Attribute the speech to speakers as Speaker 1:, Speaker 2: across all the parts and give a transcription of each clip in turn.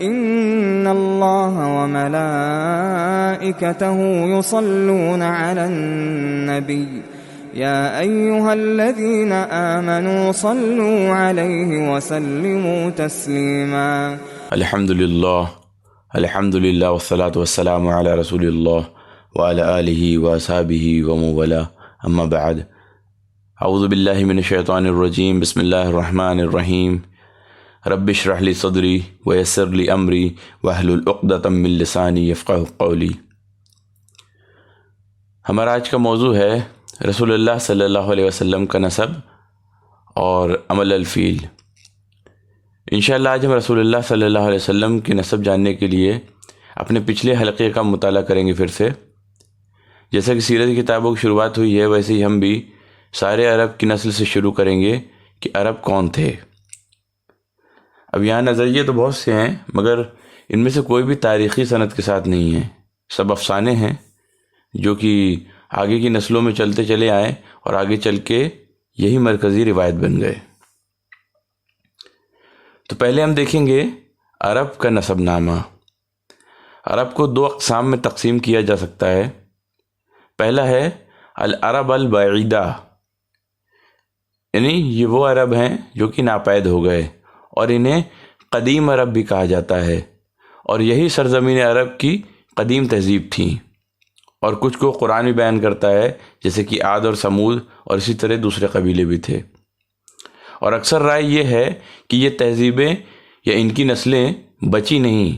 Speaker 1: إن الله وملائكته يصلون على النبي يا أيها الذين آمنوا صلوا عليه وسلموا تسليما.
Speaker 2: الحمد لله والصلاة والسلام على رسول الله وعلى آله وأصحابه ومن والاه، أما بعد. اعوذ باللہ من الشیطان الرجیم، بسم اللہ الرحمن الرحیم. رب اشرح لی صدری ویسر لی امری واحلل عقدۃ من لسانی یفقہوا قولی. ہمارا آج کا موضوع ہے رسول اللہ صلی اللہ علیہ وسلم کا نسب اور عمل الفیل. انشاءاللہ آج ہم رسول اللہ صلی اللہ علیہ وسلم کے نسب جاننے کے لیے اپنے پچھلے حلقے کا مطالعہ کریں گے. پھر سے جیسا کہ سیرت کی کتابوں کی شروعات ہوئی ہے، ویسے ہی ہم بھی سارے عرب کی نسل سے شروع کریں گے کہ عرب کون تھے. اب یہاں نظریے تو بہت سے ہیں، مگر ان میں سے کوئی بھی تاریخی سند کے ساتھ نہیں ہے. سب افسانے ہیں جو کہ آگے کی نسلوں میں چلتے چلے آئے اور آگے چل کے یہی مرکزی روایت بن گئے. تو پہلے ہم دیکھیں گے عرب کا نسب نامہ. عرب کو دو اقسام میں تقسیم کیا جا سکتا ہے. پہلا ہے العرب البعیدہ، یعنی یہ وہ عرب ہیں جو کہ ناپید ہو گئے اور انہیں قدیم عرب بھی کہا جاتا ہے، اور یہی سرزمین عرب کی قدیم تہذیب تھیں. اور کچھ کو قرآن بھی بیان کرتا ہے، جیسے کہ عاد اور سمود، اور اسی طرح دوسرے قبیلے بھی تھے. اور اکثر رائے یہ ہے کہ یہ تہذیبیں یا ان کی نسلیں بچی نہیں،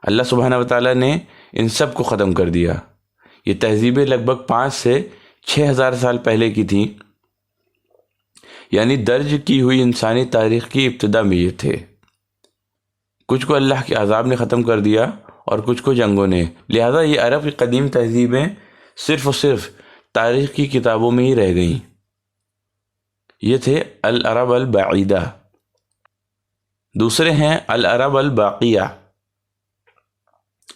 Speaker 2: اللہ سبحانہ وتعالیٰ نے ان سب کو ختم کر دیا. یہ تہذیبیں لگ بھگ 5 سے 6,000 سال پہلے کی تھیں، یعنی درج کی ہوئی انسانی تاریخ کی ابتدا میں یہ تھے. کچھ کو اللہ کے عذاب نے ختم کر دیا اور کچھ کو جنگوں نے. لہذا یہ عرب کی قدیم تہذیبیں صرف اور صرف تاریخ کی کتابوں میں ہی رہ گئیں. یہ تھے العرب البعیدہ. دوسرے ہیں العرب الباقیہ،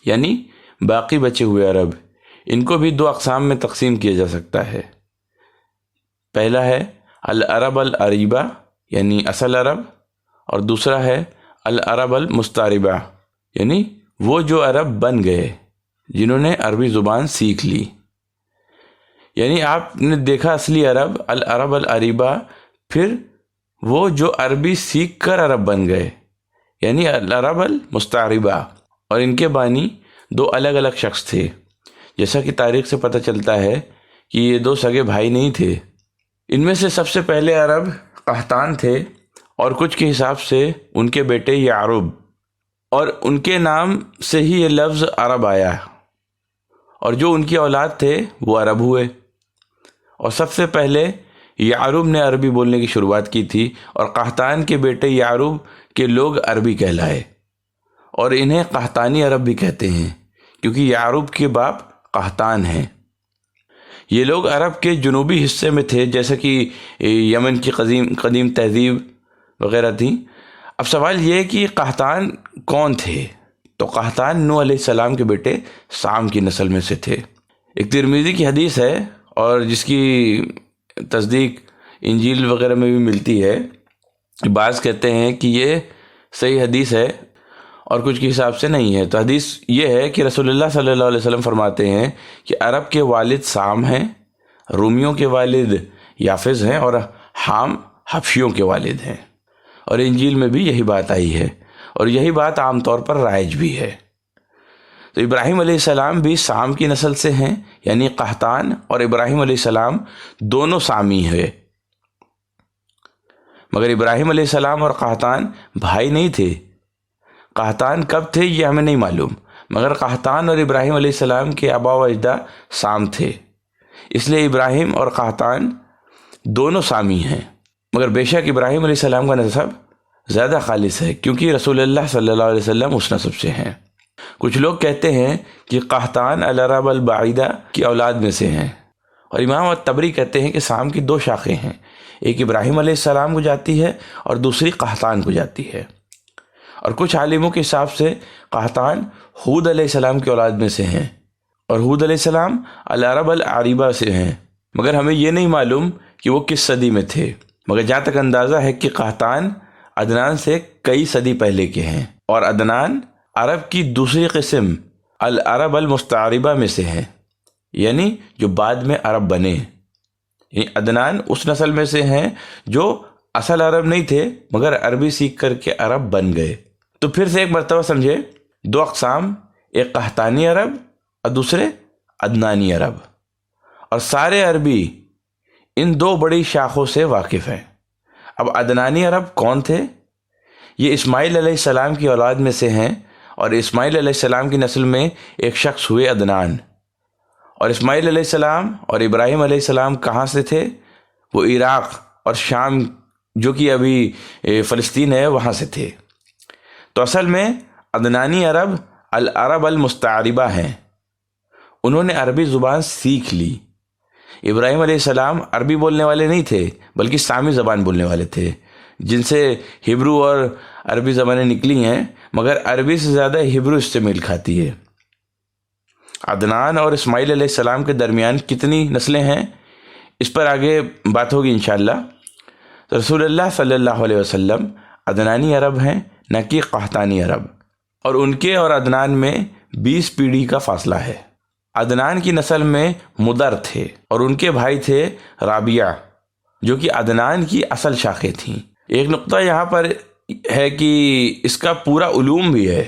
Speaker 2: یعنی باقی بچے ہوئے عرب. ان کو بھی 2 اقسام میں تقسیم کیا جا سکتا ہے. پہلا ہے العرب العریبہ، یعنی اصل عرب، اور دوسرا ہے العرب المستعربہ، یعنی وہ جو عرب بن گئے جنہوں نے عربی زبان سیکھ لی. یعنی آپ نے دیکھا اصلی عرب العرب العریبہ، پھر وہ جو عربی سیکھ کر عرب بن گئے یعنی العرب المستعربہ. اور ان کے بانی 2 الگ الگ شخص تھے. جیسا کہ تاریخ سے پتہ چلتا ہے کہ یہ 2 سگے بھائی نہیں تھے. ان میں سے سب سے پہلے عرب قحطان تھے، اور کچھ کے حساب سے ان کے بیٹے یعرب، اور ان کے نام سے ہی یہ لفظ عرب آیا. اور جو ان کی اولاد تھے وہ عرب ہوئے. اور سب سے پہلے یعرب نے عربی بولنے کی شروعات کی تھی، اور قحطان کے بیٹے یعرب کے لوگ عربی کہلائے، اور انہیں قحطانی عرب بھی کہتے ہیں کیونکہ یعرب کے باپ قحطان ہیں. یہ لوگ عرب کے جنوبی حصے میں تھے، جیسا کہ یمن کی قدیم تہذیب وغیرہ تھیں. اب سوال یہ ہے کہ قحطان کون تھے؟ تو قحطان نوح علیہ السلام کے بیٹے سام کی نسل میں سے تھے. ایک ترمذی کی حدیث ہے، اور جس کی تصدیق انجیل وغیرہ میں بھی ملتی ہے. بعض کہتے ہیں کہ یہ صحیح حدیث ہے اور کچھ کے حساب سے نہیں ہے. تو حدیث یہ ہے کہ رسول اللہ صلی اللہ علیہ وسلم فرماتے ہیں کہ عرب کے والد سام ہیں، رومیوں کے والد یافز ہیں، اور حام حبشیوں کے والد ہیں. اور انجیل میں بھی یہی بات آئی ہے، اور یہی بات عام طور پر رائج بھی ہے. تو ابراہیم علیہ السلام بھی سام کی نسل سے ہیں، یعنی قحطان اور ابراہیم علیہ السلام دونوں سامی ہیں. مگر ابراہیم علیہ السلام اور قحطان بھائی نہیں تھے. قحطان کب تھے یہ ہمیں نہیں معلوم، مگر قحطان اور ابراہیم علیہ السلام کے آبا و اجداد سام تھے. اس لیے ابراہیم اور قحطان دونوں سامی ہیں. مگر بے شک ابراہیم علیہ السلام کا نسب زیادہ خالص ہے، کیونکہ رسول اللہ صلی اللہ علیہ وسلم اس نسب سے ہیں. کچھ لوگ کہتے ہیں کہ قحطان العرب البعیدہ کی اولاد میں سے ہیں، اور امام الطبری کہتے ہیں کہ سام کی 2 شاخیں ہیں، ایک ابراہیم علیہ السلام کو جاتی ہے اور دوسری قحطان کو جاتی ہے. اور کچھ عالموں کے حساب سے قحطان ہود علیہ السلام کی اولاد میں سے ہیں، اور ہود علیہ السلام العرب العریبہ سے ہیں. مگر ہمیں یہ نہیں معلوم کہ وہ کس صدی میں تھے، مگر جہاں تک اندازہ ہے کہ قحطان عدنان سے کئی صدی پہلے کے ہیں، اور عدنان عرب کی دوسری قسم العرب المستعربہ میں سے ہیں، یعنی جو بعد میں عرب بنے۔ یعنی عدنان اس نسل میں سے ہیں جو اصل عرب نہیں تھے مگر عربی سیکھ کر کے عرب بن گئے۔ تو پھر سے ایک مرتبہ سمجھے، دو اقسام، ایک قحطانی عرب اور دوسرے عدنانی عرب، اور سارے عربی ان دو بڑی شاخوں سے واقف ہیں۔ اب عدنانی عرب کون تھے؟ یہ اسماعیل علیہ السلام کی اولاد میں سے ہیں، اور اسماعیل علیہ السلام کی نسل میں ایک شخص ہوئے عدنان۔ اور اسماعیل علیہ السلام اور ابراہیم علیہ السلام کہاں سے تھے؟ وہ عراق اور شام، جو کہ ابھی فلسطین ہے، وہاں سے تھے۔ تو اصل میں عدنانی عرب العرب المستعربہ ہیں، انہوں نے عربی زبان سیکھ لی۔ ابراہیم علیہ السلام عربی بولنے والے نہیں تھے بلکہ سامی زبان بولنے والے تھے، جن سے ہبرو اور عربی زبانیں نکلی ہیں، مگر عربی سے زیادہ ہبرو اس سے میل کھاتی ہے۔ عدنان اور اسماعیل علیہ السلام کے درمیان کتنی نسلیں ہیں، اس پر آگے بات ہوگی انشاءاللہ۔ تو رسول اللہ صلی اللہ علیہ وسلم عدنانی عرب ہیں، نہ کہ قحطانی عرب، اور ان کے اور عدنان میں 20 پیڑھی کا فاصلہ ہے۔ عدنان کی نسل میں مدر تھے اور ان کے بھائی تھے رابعہ، جو کہ عدنان کی اصل شاخیں تھیں۔ ایک نقطہ یہاں پر ہے کہ اس کا پورا علوم بھی ہے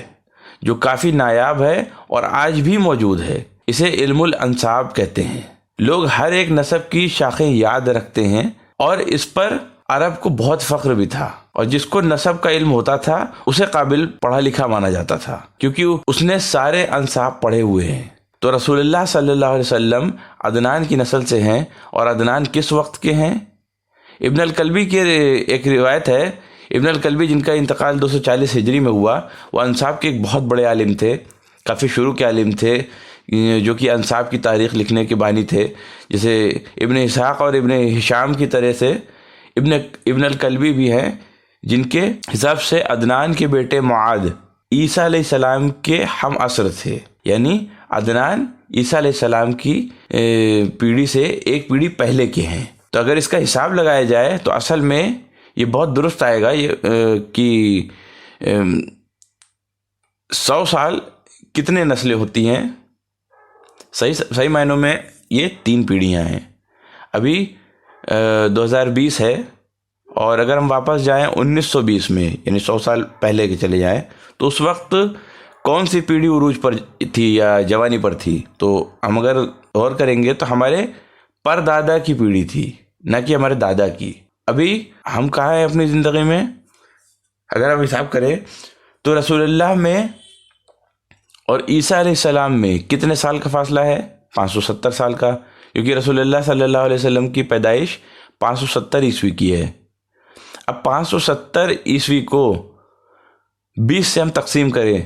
Speaker 2: جو کافی نایاب ہے اور آج بھی موجود ہے، اسے علم الانساب کہتے ہیں۔ لوگ ہر ایک نسب کی شاخیں یاد رکھتے ہیں، اور اس پر عرب کو بہت فخر بھی تھا، اور جس کو نسب کا علم ہوتا تھا اسے قابل پڑھا لکھا مانا جاتا تھا، کیونکہ اس نے سارے انساب پڑھے ہوئے ہیں۔ تو رسول اللہ صلی اللہ علیہ وسلم عدنان کی نسل سے ہیں، اور عدنان کس وقت کے ہیں؟ ابن الکلبی کی ایک روایت ہے، ابن الکلبی جن کا انتقال 240 ہجری میں ہوا، وہ انساب کے ایک بہت بڑے عالم تھے، کافی شروع کے عالم تھے، جو کہ انساب کی تاریخ لکھنے کے بانی تھے، جیسے ابن اسحاق اور ابن ہشام کی طرح سے ابن الکلبی بھی ہیں، جن کے حساب سے عدنان کے بیٹے معاذ عیسیٰ علیہ السلام کے ہم عصر تھے، یعنی عدنان عیسیٰ علیہ السلام کی پیڑھی سے ایک پیڑھی پہلے کے ہیں۔ تو اگر اس کا حساب لگایا جائے تو اصل میں یہ بہت درست آئے گا کہ 100 سال کتنے نسلیں ہوتی ہیں؟ صحیح معنوں میں یہ 3 پیڑھیاں ہیں۔ ابھی 2020 ہے، اور اگر ہم واپس جائیں 1920 میں، یعنی 100 سال پہلے کے چلے جائیں، تو اس وقت کون سی پیڑھی عروج پر تھی یا جوانی پر تھی؟ تو ہم اگر غور کریں گے تو ہمارے پردادا کی پیڑھی تھی، نہ کہ ہمارے دادا کی۔ ابھی ہم کہاں ہیں اپنی زندگی میں؟ اگر ہم حساب کریں تو رسول اللہ میں اور عیسیٰ علیہ السلام میں کتنے سال کا فاصلہ ہے؟ 570 سال کا، کیونکہ رسول اللہ صلی اللہ علیہ وسلم کی پیدائش 570 عیسوی کی ہے۔ اب 570 عیسوی کو 20 سے ہم تقسیم کریں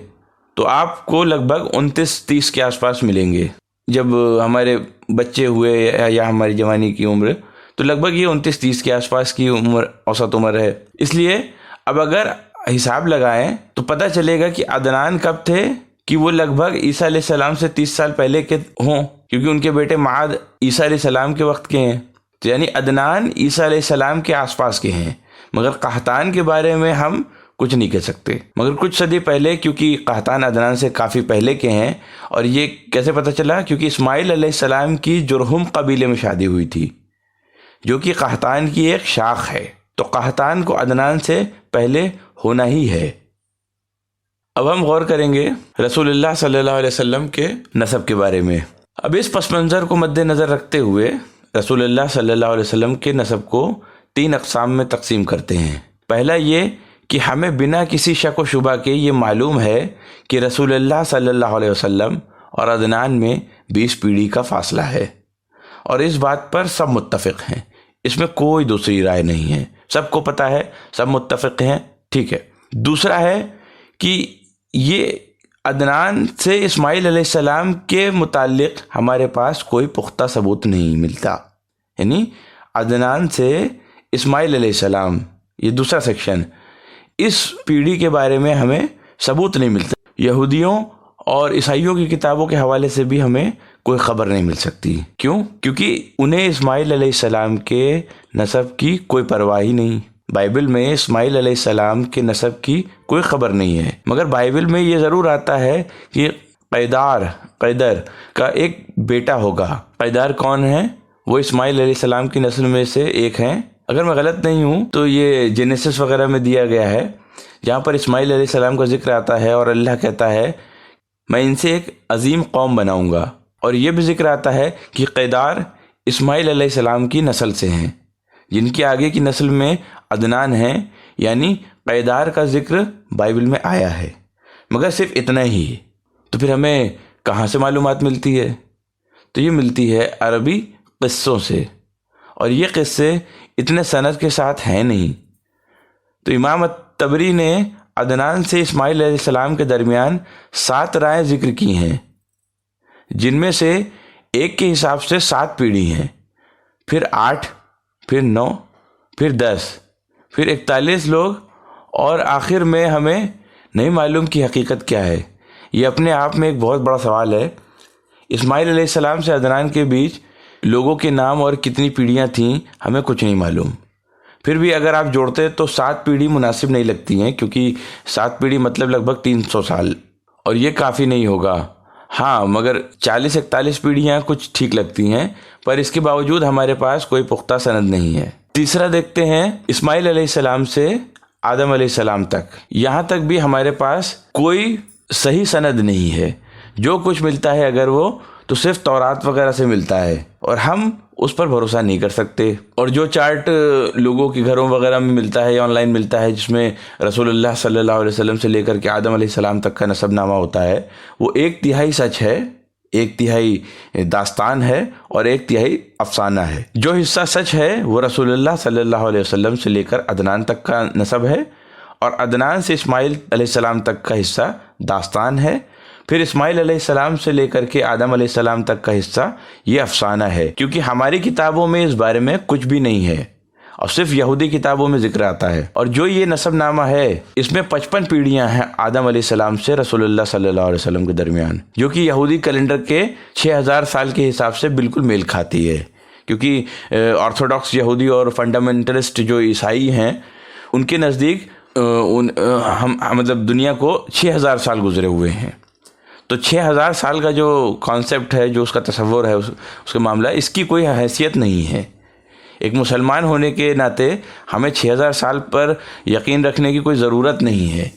Speaker 2: تو آپ کو لگ بھگ 29-30 کے آس پاس ملیں گے۔ جب ہمارے بچے ہوئے یا ہماری جوانی کی عمر، تو لگ بھگ یہ 29-30 کے آس پاس کی عمر، اوسط عمر ہے۔ اس لیے اب اگر حساب لگائیں تو پتہ چلے گا کہ عدنان کب تھے، کہ وہ لگ بھگ عیسیٰ علیہ السلام سے 30 سال پہلے کے ہوں، کیونکہ ان کے بیٹے معاذ عیسیٰ علیہ السلام کے وقت کے ہیں۔ تو یعنی عدنان عیسیٰ علیہ السلام کے آس پاس کے ہیں، مگر قحطان کے بارے میں ہم کچھ نہیں کہہ سکتے، مگر کچھ صدی پہلے، کیونکہ قحطان عدنان سے کافی پہلے کے ہیں۔ اور یہ کیسے پتہ چلا؟ کیونکہ اسماعیل علیہ السلام کی جرہم قبیلے میں شادی ہوئی تھی، جو کہ قحطان کی ایک شاخ ہے، تو قحطان کو عدنان سے پہلے ہونا ہی ہے۔ اب ہم غور کریں گے رسول اللہ صلی اللہ علیہ وسلم کے نسب کے بارے میں۔ اب اس پس منظر کو مد نظر رکھتے ہوئے رسول اللہ صلی اللہ علیہ وسلم کے نسب کو 3 اقسام میں تقسیم کرتے ہیں۔ پہلا یہ کہ ہمیں بنا کسی شک و شبہ کے یہ معلوم ہے کہ رسول اللہ صلی اللہ علیہ وسلم اور عدنان میں 20 پیڑھی کا فاصلہ ہے، اور اس بات پر سب متفق ہیں، اس میں کوئی دوسری رائے نہیں ہے، سب کو پتہ ہے، سب متفق ہیں، ٹھیک ہے۔ دوسرا ہے کہ یہ عدنان سے اسماعیل علیہ السلام کے متعلق ہمارے پاس کوئی پختہ ثبوت نہیں ملتا، یعنی عدنان سے اسماعیل علیہ السلام، یہ دوسرا سیکشن، اس پیڑھی کے بارے میں ہمیں ثبوت نہیں ملتا۔ یہودیوں اور عیسائیوں کی کتابوں کے حوالے سے بھی ہمیں کوئی خبر نہیں مل سکتی۔ کیوں؟ کیونکہ انہیں اسماعیل علیہ السلام کے نسب کی کوئی پرواہ ہی نہیں۔ بائبل میں اسماعیل علیہ السلام کے نسب کی کوئی خبر نہیں ہے، مگر بائبل میں یہ ضرور آتا ہے کہ قیدر کا ایک بیٹا ہوگا۔ قیدر کون ہے؟ وہ اسماعیل علیہ السلام کی نسل میں سے ایک ہیں۔ اگر میں غلط نہیں ہوں تو یہ جینیسس وغیرہ میں دیا گیا ہے، جہاں پر اسماعیل علیہ السلام کا ذکر آتا ہے اور اللہ کہتا ہے میں ان سے ایک عظیم قوم بناؤں گا، اور یہ بھی ذکر آتا ہے کہ قیدار اسماعیل علیہ السلام کی نسل سے ہیں، جن کی آگے کی نسل میں عدنان ہیں، یعنی قیدار کا ذکر بائبل میں آیا ہے، مگر صرف اتنا ہی۔ تو پھر ہمیں کہاں سے معلومات ملتی ہے؟ تو یہ ملتی ہے عربی قصوں سے، اور یہ قصے اتنے سند کے ساتھ ہیں نہیں۔ تو امام طبری نے عدنان سے اسماعیل علیہ السلام کے درمیان 7 رائیں ذکر کی ہیں، جن میں سے ایک کے حساب سے 7 پیڑھی ہیں، پھر 8، پھر 9، پھر 10، پھر 41 لوگ، اور آخر میں ہمیں نہیں معلوم کہ حقیقت کیا ہے۔ یہ اپنے آپ میں ایک بہت بڑا سوال ہے۔ اسماعیل علیہ السلام سے عدنان کے بیچ لوگوں کے نام اور کتنی پیڑھیاں تھیں ہمیں کچھ نہیں معلوم۔ پھر بھی اگر آپ جوڑتے تو 7 پیڑھی مناسب نہیں لگتی ہیں، کیونکہ 7 پیڑھی مطلب لگ بھگ 300 سال، اور یہ کافی نہیں ہوگا۔ ہاں، مگر 40-41 پیڑھیاں کچھ ٹھیک لگتی ہیں، پر اس کے باوجود ہمارے پاس کوئی پختہ سند نہیں ہے۔ تیسرا دیکھتے ہیں اسماعیل علیہ السلام سے آدم علیہ السلام تک۔ یہاں تک بھی ہمارے پاس کوئی صحیح سند نہیں ہے۔ جو کچھ ملتا ہے اگر وہ تو صرف تورات وغیرہ سے ملتا ہے، اور ہم اس پر بھروسہ نہیں کر سکتے۔ اور جو چارٹ لوگوں کے گھروں وغیرہ میں ملتا ہے یا آن لائن ملتا ہے، جس میں رسول اللہ صلی اللہ علیہ وسلم سے لے کر کے آدم علیہ السلام تک کا نسب نامہ ہوتا ہے، وہ 1/3 سچ ہے، 1/3 داستان ہے، اور 1/3 افسانہ ہے۔ جو حصہ سچ ہے وہ رسول اللہ صلی اللہ علیہ وسلم سے لے کر عدنان تک کا نسب ہے، اور عدنان سے اسماعیل علیہ السلام تک کا حصہ داستان ہے، پھر اسماعیل علیہ السلام سے لے کر کے آدم علیہ السلام تک کا حصہ یہ افسانہ ہے، کیونکہ ہماری کتابوں میں اس بارے میں کچھ بھی نہیں ہے، اور صرف یہودی کتابوں میں ذکر آتا ہے۔ اور جو یہ نسب نامہ ہے اس میں 55 پیڑھیاں ہیں آدم علیہ السلام سے رسول اللہ صلی اللہ علیہ وسلم کے درمیان، جو کہ یہودی کیلنڈر کے 6000 سال کے حساب سے بالکل میل کھاتی ہے، کیونکہ آرتھوڈاکس یہودی اور فنڈامنٹلسٹ جو عیسائی ہیں ان کے نزدیک مطلب دنیا کو 6000 سال گزرے ہوئے ہیں۔ تو 6000 سال کا جو کانسیپٹ ہے، جو اس کا تصور ہے، اس کا معاملہ، اس کی کوئی حیثیت نہیں ہے۔ ایک مسلمان ہونے کے ناطے ہمیں 6000 سال پر یقین رکھنے کی کوئی ضرورت نہیں ہے،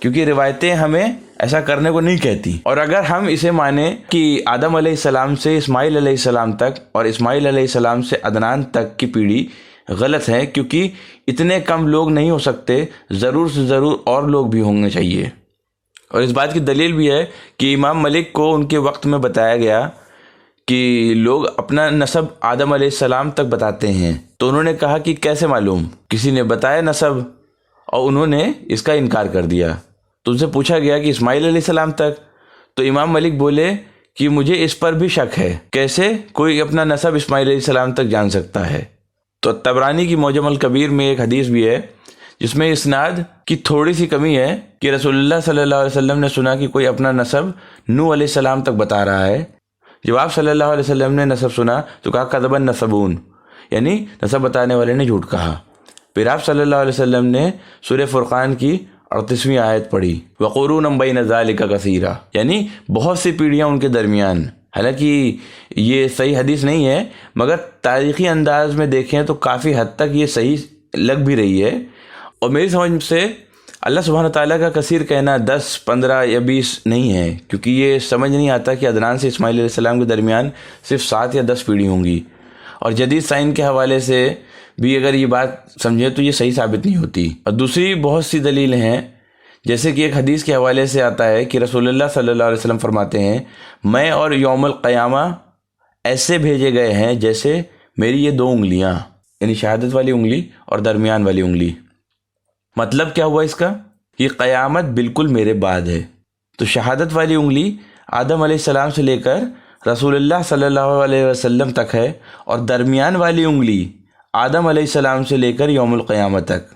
Speaker 2: کیونکہ روایتیں ہمیں ایسا کرنے کو نہیں کہتی۔ اور اگر ہم اسے مانیں کہ آدم علیہ السلام سے اسماعیل علیہ السلام تک اور اسماعیل علیہ السلام سے عدنان تک کی پیڑھی غلط ہے، کیونکہ اتنے کم لوگ نہیں ہو سکتے، ضرور سے ضرور اور لوگ بھی ہونے چاہیے۔ اور اس بات کی دلیل بھی ہے کہ امام ملک کو ان کے وقت میں بتایا گیا کہ لوگ اپنا نسب آدم علیہ السلام تک بتاتے ہیں، تو انہوں نے کہا کہ کیسے معلوم؟ کسی نے بتایا نسب اور انہوں نے اس کا انکار کر دیا۔ تو ان سے پوچھا گیا کہ اسماعیل علیہ السلام تک، تو امام ملک بولے کہ مجھے اس پر بھی شک ہے، کیسے کوئی اپنا نسب اسماعیل علیہ السلام تک جان سکتا ہے؟ تو طبرانی کی معجم الکبیر میں ایک حدیث بھی ہے جس میں اسناد کی تھوڑی سی کمی ہے کہ رسول اللہ صلی اللہ علیہ وسلم نے سنا کہ کوئی اپنا نسب نوح علیہ السلام تک بتا رہا ہے۔ جب آپ صلی اللہ علیہ وسلم نے نسب سنا تو کہا کذب النسبون، یعنی نسب بتانے والے نے جھوٹ کہا۔ پھر آپ صلی اللہ علیہ وسلم نے سورہ فرقان کی 38ویں آیت پڑھی، وقرون بین ذالک کثیرا، یعنی بہت سی پیڑھیاں ان کے درمیان۔ حالانکہ یہ صحیح حدیث نہیں ہے، مگر تاریخی انداز میں دیکھیں تو کافی حد تک یہ صحیح لگ بھی رہی ہے۔ اور میری سمجھ سے اللہ سبحانہ تعالیٰ کا کثیر کہنا 10، 15 یا 20 نہیں ہے، کیونکہ یہ سمجھ نہیں آتا کہ عدنان سے اسماعیل علیہ السلام کے درمیان صرف 7 یا 10 پیڑھی ہوں گی۔ اور جدید سائنس کے حوالے سے بھی اگر یہ بات سمجھے تو یہ صحیح ثابت نہیں ہوتی۔ اور دوسری بہت سی دلیلیں ہیں، جیسے کہ ایک حدیث کے حوالے سے آتا ہے کہ رسول اللہ صلی اللہ علیہ وسلم فرماتے ہیں، میں اور یوم القیامہ ایسے بھیجے گئے ہیں جیسے میری یہ 2 انگلیاں، یعنی شہادت والی انگلی اور درمیان والی انگلی۔ مطلب کیا ہوا اس کا؟ یہ قیامت بالکل میرے بعد ہے۔ تو شہادت والی انگلی آدم علیہ السلام سے لے کر رسول اللہ صلی اللہ علیہ وسلم تک ہے، اور درمیان والی انگلی آدم علیہ السلام سے لے کر یوم القیامت تک۔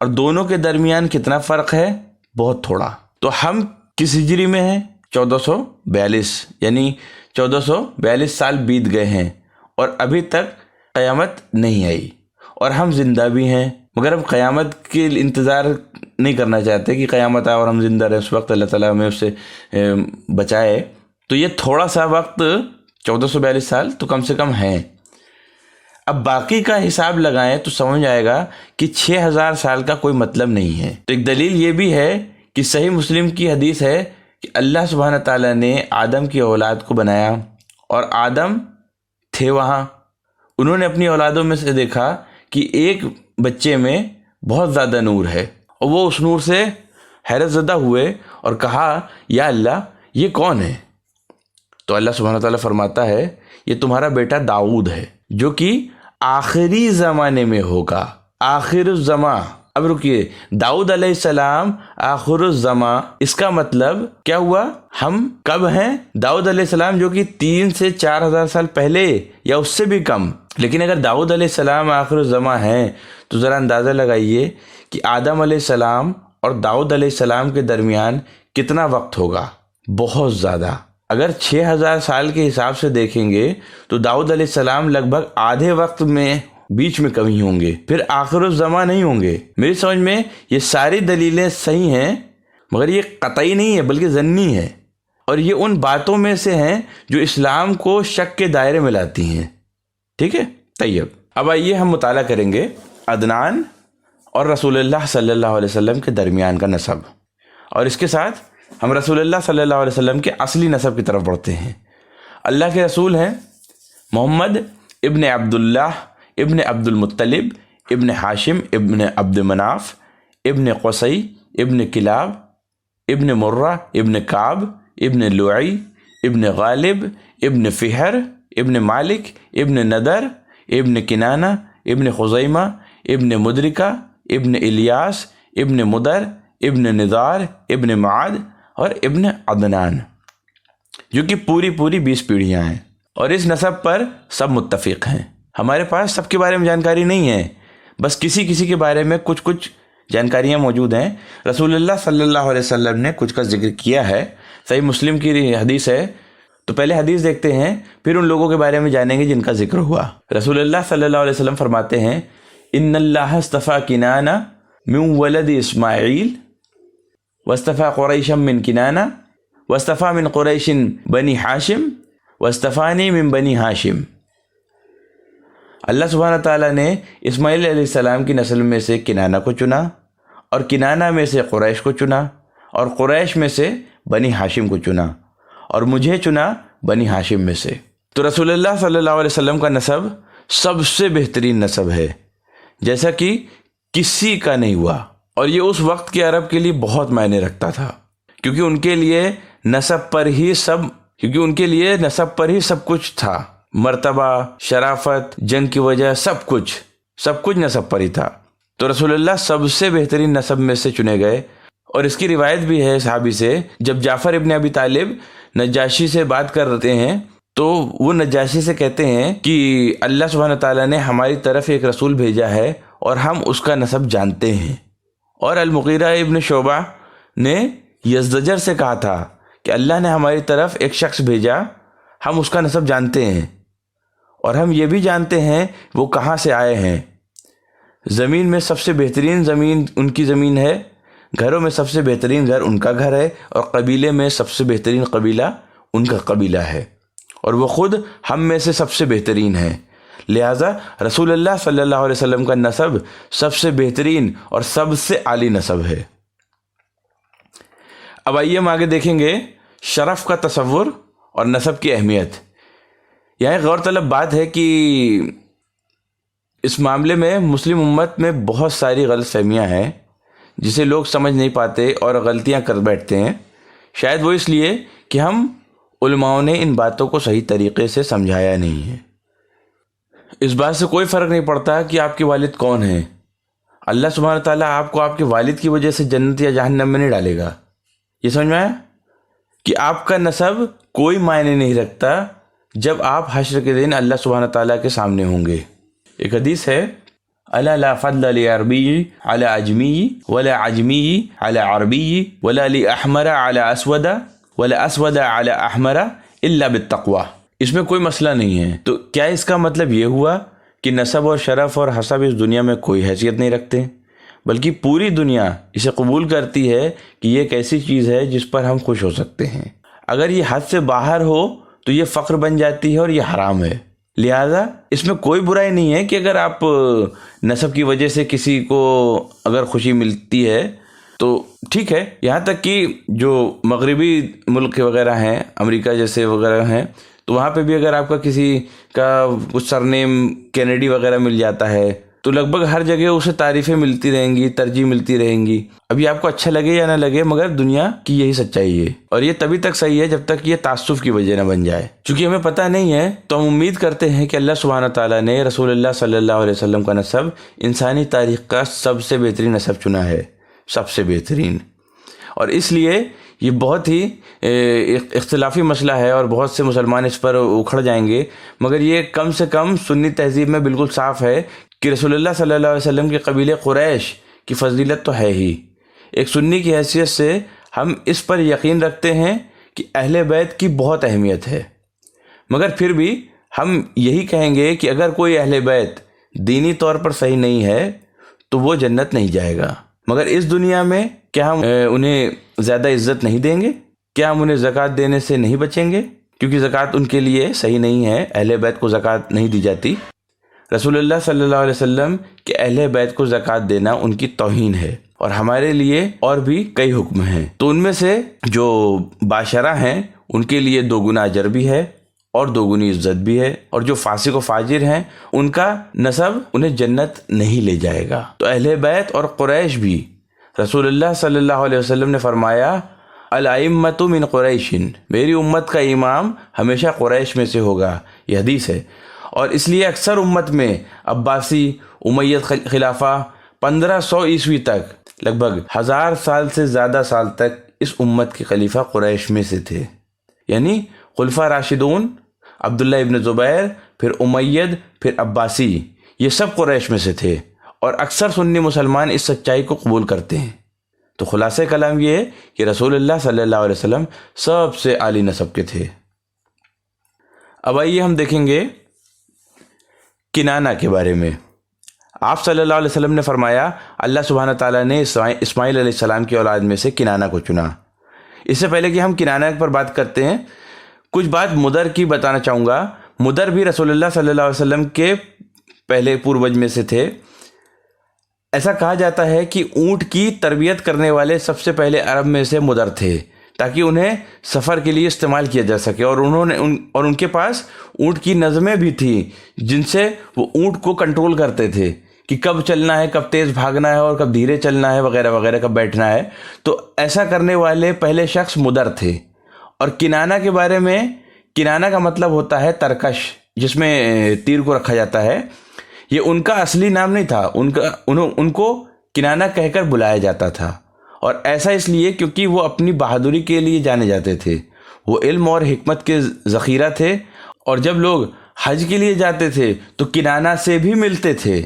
Speaker 2: اور دونوں کے درمیان کتنا فرق ہے؟ بہت تھوڑا۔ تو ہم کس ہجری میں ہیں؟ 1442، یعنی 1442 سال بیت گئے ہیں اور ابھی تک قیامت نہیں آئی، اور ہم زندہ بھی ہیں مگر اب قیامت کے انتظار نہیں کرنا چاہتے کہ قیامت آئے اور ہم زندہ رہیں، اس وقت اللہ تعالیٰ ہمیں اس سے بچائے. تو یہ تھوڑا سا وقت 1442 سال تو کم سے کم ہیں. اب باقی کا حساب لگائیں تو سمجھ آئے گا کہ 6000 سال کا کوئی مطلب نہیں ہے. تو ایک دلیل یہ بھی ہے کہ صحیح مسلم کی حدیث ہے کہ اللہ سبحانہ تعالیٰ نے آدم کی اولاد کو بنایا اور آدم تھے وہاں. انہوں نے اپنی اولادوں میں سے دیکھا کہ ایک بچے میں بہت زیادہ نور ہے، اور وہ اس نور سے حیرت زدہ ہوئے اور کہا یا اللہ یہ کون ہے؟ تو اللہ سبحانہ تعالیٰ فرماتا ہے یہ تمہارا بیٹا داؤد ہے جو کہ آخری زمانے میں ہوگا، آخر الزماں. اب رکیے، داؤد علیہ السلام آخر الزماں، اس کا مطلب کیا ہوا؟ ہم کب ہیں؟ داؤد علیہ السلام جو کہ 3 سے 4000 سال پہلے یا اس سے بھی کم. لیکن اگر داؤد علیہ السلام آخر الزماں ہیں تو ذرا اندازہ لگائیے کہ آدم علیہ السلام اور داؤد علیہ السلام کے درمیان کتنا وقت ہوگا؟ بہت زیادہ. اگر 6000 سال کے حساب سے دیکھیں گے تو داؤد علیہ السلام لگ بھگ آدھے وقت میں بیچ میں کمی ہوں گے، پھر آخر الزماں نہیں ہوں گے. میری سمجھ میں یہ ساری دلیلیں صحیح ہیں، مگر یہ قطعی نہیں ہے بلکہ ظنی ہے، اور یہ ان باتوں میں سے ہیں جو اسلام کو شک کے دائرے میں لاتی ہیں. ٹھیک ہے؟ طیب، اب آئیے ہم مطالعہ کریں گے عدنان اور رسول اللہ صلی اللہ علیہ وسلم کے درمیان کا نسب، اور اس کے ساتھ ہم رسول اللہ صلی اللہ علیہ وسلم کے اصلی نسب کی طرف بڑھتے ہیں. اللہ کے رسول ہیں محمد ابن عبداللہ ابن عبد المطلب ابن ہاشم ابن عبد مناف ابن قصی ابن کلاب ابن مرہ ابن کعب ابن لعی ابن غالب ابن فہر ابن مالک ابن ندر ابن کنانہ ابن خزیمہ ابن مدرکہ ابن الیاس ابن مدر ابن نزار ابن معاد اور ابن عدنان، جو کہ پوری 20 پیڑھیاں ہیں. اور اس نسب پر سب متفق ہیں. ہمارے پاس سب کے بارے میں جانکاری نہیں ہے، بس کسی کے بارے میں کچھ جانکاریاں موجود ہیں. رسول اللہ صلی اللہ علیہ وسلم نے کچھ کا ذکر کیا ہے، صحیح مسلم کی حدیث ہے. تو پہلے حدیث دیکھتے ہیں، پھر ان لوگوں کے بارے میں جانیں گے جن کا ذکر ہوا. رسول اللہ صلی اللہ علیہ وسلم فرماتے ہیں ان اللہ اصطفیٰ کنانہ من ولد اسماعیل واصطفیٰ قریشا من کنانہ واصطفیٰ من قریش بنی ہاشم واصطفانی من بنی ہاشم. اللہ سبحانہ تعالیٰ نے اسماعیل علیہ السلام کی نسل میں سے کنانہ کو چنا، اور کنانہ میں سے قریش کو چنا، اور قریش میں سے بنی ہاشم کو چنا، اور مجھے چنا بنی ہاشم میں سے. تو رسول اللہ صلی اللہ علیہ وسلم کا نسب سب سے بہترین نسب ہے، جیسا کہ کسی کا نہیں ہوا. اور یہ اس وقت کے عرب کے لیے بہت معنی رکھتا تھا، کیونکہ ان کے لیے نسب پر ہی سب کچھ تھا. مرتبہ، شرافت، جنگ کی وجہ، سب کچھ نسب پر ہی تھا. تو رسول اللہ سب سے بہترین نسب میں سے چنے گئے. اور اس کی روایت بھی ہے صحابی سے، جب جعفر ابن ابی طالب نجاشی سے بات کر رہے ہیں تو وہ نجاشی سے کہتے ہیں کہ اللہ سبحانہ تعالیٰ نے ہماری طرف ایک رسول بھیجا ہے اور ہم اس کا نسب جانتے ہیں. اور المغیرہ ابن شعبہ نے یزدجر سے کہا تھا کہ اللہ نے ہماری طرف ایک شخص بھیجا، ہم اس کا نسب جانتے ہیں، اور ہم یہ بھی جانتے ہیں وہ کہاں سے آئے ہیں. زمین میں سب سے بہترین زمین ان کی زمین ہے، گھروں میں سب سے بہترین گھر ان کا گھر ہے، اور قبیلے میں سب سے بہترین قبیلہ ان کا قبیلہ ہے، اور وہ خود ہم میں سے سب سے بہترین ہے. لہٰذا رسول اللہ صلی اللہ علیہ وسلم کا نسب سب سے بہترین اور سب سے عالی نسب ہے. اب آئیے ہم آگے دیکھیں گے شرف کا تصور اور نسب کی اہمیت. یہاں غور طلب بات ہے کہ اس معاملے میں مسلم امت میں بہت ساری غلط فہمیاں ہیں جسے لوگ سمجھ نہیں پاتے اور غلطیاں کر بیٹھتے ہیں. شاید وہ اس لیے کہ ہم علماء نے ان باتوں کو صحیح طریقے سے سمجھایا نہیں ہے. اس بات سے کوئی فرق نہیں پڑتا کہ آپ کے والد کون ہیں، اللہ سبحانہ تعالیٰ آپ کو آپ کے والد کی وجہ سے جنت یا جہنم میں نہیں ڈالے گا. یہ سمجھ میں آیا کہ آپ کا نسب کوئی معنی نہیں رکھتا جب آپ حشر کے دن اللہ سبحانہ تعالیٰ کے سامنے ہوں گے. ایک حدیث ہے الا لا فضل لعربی علی عجمی ولا عجمی علی عربی ولا لاحمر علی اسود ولا اسود علی احمر الا بالتقوی. اس میں کوئی مسئلہ نہیں ہے. تو کیا اس کا مطلب یہ ہوا کہ نسب اور شرف اور حسب اس دنیا میں کوئی حیثیت نہیں رکھتے، بلکہ پوری دنیا اسے قبول کرتی ہے کہ یہ ایک ایسی چیز ہے جس پر ہم خوش ہو سکتے ہیں۔ اگر یہ حد سے باہر ہو تو یہ فخر بن جاتی ہے اور یہ حرام ہے۔ لہٰذا اس میں کوئی برائی نہیں ہے کہ اگر آپ نسب کی وجہ سے کسی کو اگر خوشی ملتی ہے تو ٹھیک ہے، یہاں تک کہ جو مغربی ملک وغیرہ ہیں، امریکہ جیسے وغیرہ ہیں، تو وہاں پہ بھی اگر آپ کا کسی کا کچھ سرنیم کینیڈی وغیرہ مل جاتا ہے تو لگ بھگ ہر جگہ اسے تعریفیں ملتی رہیں گی، ترجیح ملتی رہیں گی۔ اب یہ آپ کو اچھا لگے یا نہ لگے، مگر دنیا کی یہی سچائی ہے، اور یہ تبھی تک صحیح ہے جب تک یہ تعصب کی وجہ نہ بن جائے۔ چونکہ ہمیں پتہ نہیں ہے تو ہم امید کرتے ہیں کہ اللہ سبحانہ تعالیٰ نے رسول اللہ صلی اللہ علیہ وسلم کا نسب انسانی تاریخ کا سب سے بہترین نسب چنا ہے، سب سے بہترین۔ اور اس لیے یہ بہت ہی اختلافی مسئلہ ہے اور بہت سے مسلمان اس پر اکھڑ جائیں گے، مگر یہ کم سے کم سنی تہذیب میں بالکل صاف ہے کہ رسول اللہ صلی اللہ علیہ وسلم کے قبیلے قریش کی فضیلت تو ہے ہی۔ ایک سنی کی حیثیت سے ہم اس پر یقین رکھتے ہیں کہ اہل بیت کی بہت اہمیت ہے، مگر پھر بھی ہم یہی کہیں گے کہ اگر کوئی اہل بیت دینی طور پر صحیح نہیں ہے تو وہ جنت نہیں جائے گا۔ مگر اس دنیا میں کیا ہم انہیں زیادہ عزت نہیں دیں گے؟ کیا ہم انہیں زکوٰۃ دینے سے نہیں بچیں گے؟ کیونکہ زکوٰۃ ان کے لیے صحیح نہیں ہے، اہل بیت کو زکوٰۃ نہیں دی جاتی۔ رسول اللہ صلی اللہ علیہ وسلم کے اہل بیت کو زکوٰۃ دینا ان کی توہین ہے، اور ہمارے لیے اور بھی کئی حکم ہیں۔ تو ان میں سے جو باشرہ ہیں ان کے لیے 2 گنا اجر بھی ہے اور 2 گنی عزت بھی ہے، اور جو فاسق و فاجر ہیں ان کا نسب انہیں جنت نہیں لے جائے گا۔ تو اہل بیت اور قریش بھی، رسول اللہ صلی اللہ علیہ وسلم نے فرمایا الائمۃ من قریش، میری امت کا امام ہمیشہ قریش میں سے ہوگا، یہ حدیث ہے۔ اور اس لیے اکثر امت میں عباسی امیت خلافہ 1500 عیسوی تک لگ بھگ 1000 سال سے زیادہ سال تک اس امت کے خلیفہ قریش میں سے تھے، یعنی خلفاء راشدون عبداللہ ابن زبیر، پھر امید، پھر عباسی، یہ سب قریش میں سے تھے، اور اکثر سنی مسلمان اس سچائی کو قبول کرتے ہیں۔ تو خلاصہ کلام یہ ہے کہ رسول اللہ صلی اللہ علیہ وسلم سب سے عالی نسب کے تھے۔ اب آئیے ہم دیکھیں گے کنانہ کے بارے میں۔ آپ صلی اللہ علیہ وسلم نے فرمایا اللہ سبحانہ تعالیٰ نے اسماعیل علیہ السلام کی اولاد میں سے کنانہ کو چنا۔ اس سے پہلے کہ ہم کنانہ پر بات کرتے ہیں، کچھ بات مدر کی بتانا چاہوں گا۔ مدر بھی رسول اللہ صلی اللہ علیہ وسلم کے پہلے پوروج میں سے تھے۔ ایسا کہا جاتا ہے کہ اونٹ کی تربیت کرنے والے سب سے پہلے عرب میں سے مدر تھے، تاکہ انہیں سفر کے لیے استعمال کیا جا سکے، اور ان کے پاس اونٹ کی نظمیں بھی تھیں جن سے وہ اونٹ کو کنٹرول کرتے تھے کہ کب چلنا ہے، کب تیز بھاگنا ہے اور کب دھیرے چلنا ہے وغیرہ وغیرہ، کب بیٹھنا ہے۔ تو ایسا کرنے والے پہلے شخص مدر تھے۔ اور کنانہ کے بارے میں، کنانہ کا مطلب ہوتا ہے ترکش، جس میں تیر کو رکھا جاتا ہے۔ یہ ان کا اصلی نام نہیں تھا، ان کو کنانہ کہہ کر بلایا جاتا تھا، اور ایسا اس لیے کیونکہ وہ اپنی بہادری کے لیے جانے جاتے تھے۔ وہ علم اور حکمت کے ذخیرہ تھے، اور جب لوگ حج کے لیے جاتے تھے تو کنانہ سے بھی ملتے تھے۔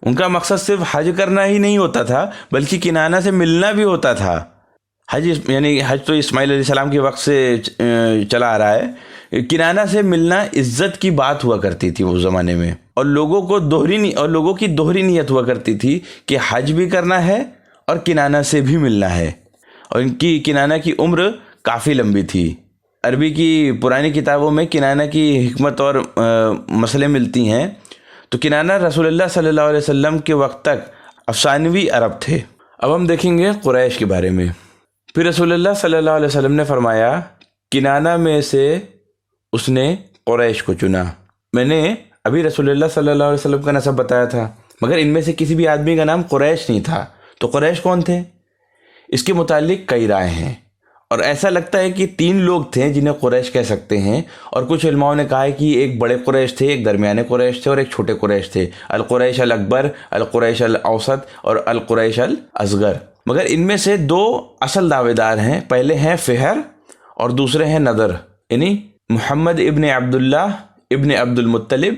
Speaker 2: ان کا مقصد صرف حج کرنا ہی نہیں ہوتا تھا، بلکہ کنانہ سے ملنا بھی ہوتا تھا۔ حج یعنی حج تو اسماعیل علیہ السلام کے وقت سے چلا آ رہا ہے۔ کنانہ سے ملنا عزت کی بات ہوا کرتی تھی اس زمانے میں، اور لوگوں کی دوہری نیت ہوا کرتی تھی کہ حج بھی کرنا ہے اور کنانہ سے بھی ملنا ہے۔ اور ان کی کنانہ کی عمر کافی لمبی تھی۔ عربی کی پرانی کتابوں میں کنانہ کی حکمت اور مسئلے ملتی ہیں۔ تو کنانہ رسول اللہ صلی اللہ علیہ وسلم کے وقت تک افسانوی عرب تھے۔ اب ہم دیکھیں گے قریش کے بارے میں۔ پھر رسول اللہ صلی اللہ علیہ وسلم نے فرمایا کنانہ میں سے اس نے قریش کو چنا۔ میں نے ابھی رسول اللہ صلی اللہ علیہ وسلم کا نسب بتایا تھا، مگر ان میں سے کسی بھی آدمی کا نام قریش نہیں تھا۔ تو قریش کون تھے؟ اس کے متعلق کئی رائے ہیں، اور ایسا لگتا ہے کہ 3 لوگ تھے جنہیں قریش کہہ سکتے ہیں، اور کچھ علماء نے کہا ہے کہ ایک بڑے قریش تھے، ایک درمیانے قریش تھے، اور ایک چھوٹے قریش تھے، القریش الاکبر، القریش الاوسط اور القریش الاصغر۔ مگر ان میں سے 2 اصل دعوے دار ہیں۔ پہلے ہیں فہر اور دوسرے ہیں نضر، یعنی محمد ابن عبداللہ ابن عبد المطلب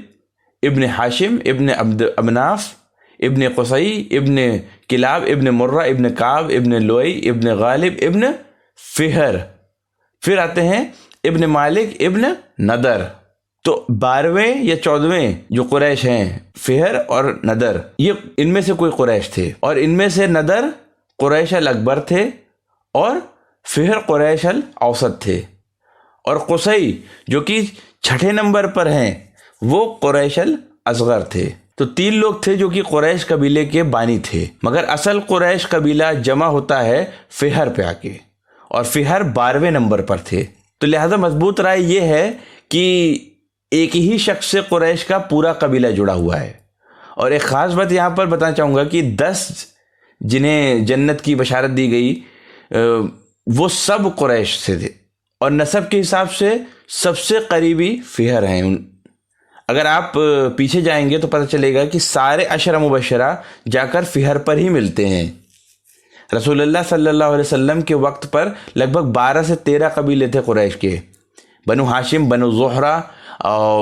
Speaker 2: ابن ہاشم ابن عبد امناف ابن قصی ابن کلاب ابن مرہ ابن کعب ابن لوئی ابن غالب ابن فہر۔ پھر آتے ہیں ابن مالک ابن نضر، تو 12ویں یا 14ویں جو قریش ہیں فہر اور ندر، یہ ان میں سے کوئی قریش تھے، اور ان میں سے ندر قریش الاکبر تھے اور فہر قریش الاوسط تھے، اور قصی جو کہ 6 نمبر پر ہیں وہ قریش الاصغر تھے۔ تو 3 لوگ تھے جو کہ قریش قبیلے کے بانی تھے، مگر اصل قریش قبیلہ جمع ہوتا ہے فہر پہ آ کے، اور فہر 12ویں نمبر پر تھے۔ تو لہذا مضبوط رائے یہ ہے کہ ایک ہی شخص سے قریش کا پورا قبیلہ جڑا ہوا ہے۔ اور ایک خاص بات یہاں پر بتانا چاہوں گا کہ 10 جنہیں جنت کی بشارت دی گئی وہ سب قریش سے تھے، اور نسب کے حساب سے سب سے قریبی فہر ہیں۔ اگر آپ پیچھے جائیں گے تو پتہ چلے گا کہ سارے 10 مبشرہ جا کر فہر پر ہی ملتے ہیں۔ رسول اللہ صلی اللہ علیہ وسلم کے وقت پر لگ بھگ 12 سے 13 قبیلے تھے قریش کے، بنو ہاشم، بنو زہرہ،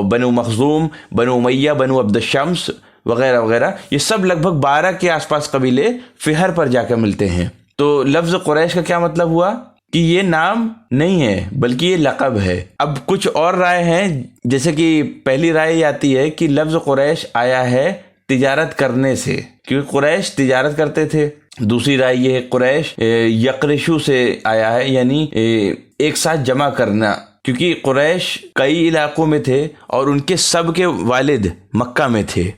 Speaker 2: بنو مخزوم، بنو امیہ، بنو عبد الشمس وغیرہ وغیرہ، یہ سب لگ بھگ 12 کے آس پاس قبیلے فہر پر جا کر ملتے ہیں۔ تو لفظ قریش کا کیا مطلب ہوا کہ یہ نام نہیں ہے بلکہ یہ لقب ہے۔ اب کچھ اور رائے ہیں، جیسے کہ پہلی رائے یہ آتی ہے کہ لفظ قریش آیا ہے تجارت کرنے سے، کیونکہ قریش تجارت کرتے تھے۔ دوسری رائے یہ ہے قریش یقرشو سے آیا ہے، یعنی ایک ساتھ جمع کرنا، کیونکہ قریش کئی علاقوں میں تھے اور ان کے سب کے والد مکہ میں تھے۔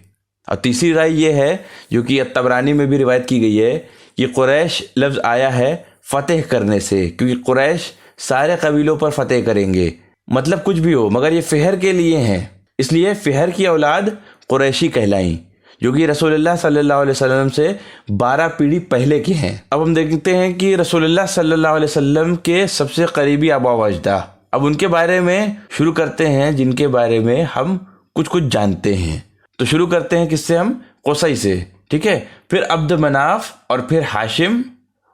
Speaker 2: اور تیسری رائے یہ ہے جو کہ طبرانی میں بھی روایت کی گئی ہے کہ قریش لفظ آیا ہے فتح کرنے سے، کیونکہ قریش سارے قبیلوں پر فتح کریں گے، مطلب کچھ بھی ہو مگر یہ فہر کے لیے ہیں، اس لیے فہر کی اولاد قریشی کہلائیں، جو کہ رسول اللہ صلی اللہ علیہ وسلم سے 12 پیڑھی پہلے کے ہیں۔ اب ہم دیکھتے ہیں کہ رسول اللہ صلی اللہ علیہ وسلم کے سب سے قریبی آبا و اجداد، اب ان کے بارے میں شروع کرتے ہیں جن کے بارے میں ہم کچھ جانتے ہیں۔ تو شروع کرتے ہیں کس سے؟ ہم قصی سے، ٹھیک ہے، پھر عبد مناف، اور پھر ہاشم،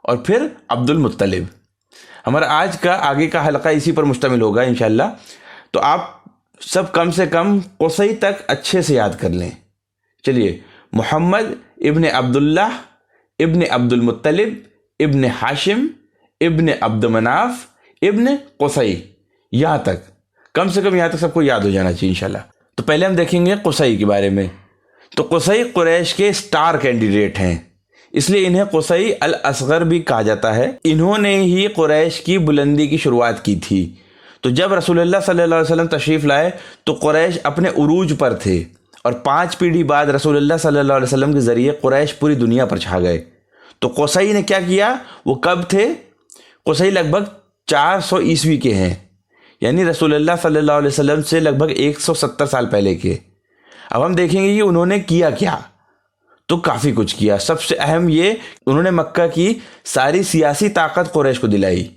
Speaker 2: اور پھر عبد المطلب۔ ہمارا آج کا آگے کا حلقہ اسی پر مشتمل ہوگا انشاءاللہ۔ تو آپ سب کم سے کم قصی تک اچھے سے یاد کر لیں۔ چلیے، محمد ابن عبداللہ ابن عبد المطلب ابن ہاشم ابن عبد مناف ابن قصی، یہاں تک کم سے کم، یہاں تک سب کو یاد ہو جانا چاہیے انشاءاللہ۔ تو پہلے ہم دیکھیں گے قصی کے بارے میں۔ تو قصی قریش کے سٹار کینڈیڈیٹ ہیں، اس لیے انہیں قصی الاصغر بھی کہا جاتا ہے۔ انہوں نے ہی قریش کی بلندی کی شروعات کی تھی۔ تو جب رسول اللہ صلی اللہ علیہ وسلم تشریف لائے تو قریش اپنے عروج پر تھے، اور 5 پیڑھی بعد رسول اللہ صلی اللہ علیہ وسلم کے ذریعے قریش پوری دنیا پر چھا گئے۔ تو قصی نے کیا کیا؟ وہ کب تھے؟ قصی لگ بھگ 400 عیسوی کے ہیں، یعنی رسول اللہ صلی اللہ علیہ وسلم سے لگ بھگ 170 سال پہلے کے۔ اب ہم دیکھیں گے کہ انہوں نے کیا کیا، تو کافی کچھ کیا۔ سب سے اہم یہ، انہوں نے مکہ کی ساری سیاسی طاقت قریش کو دلائی۔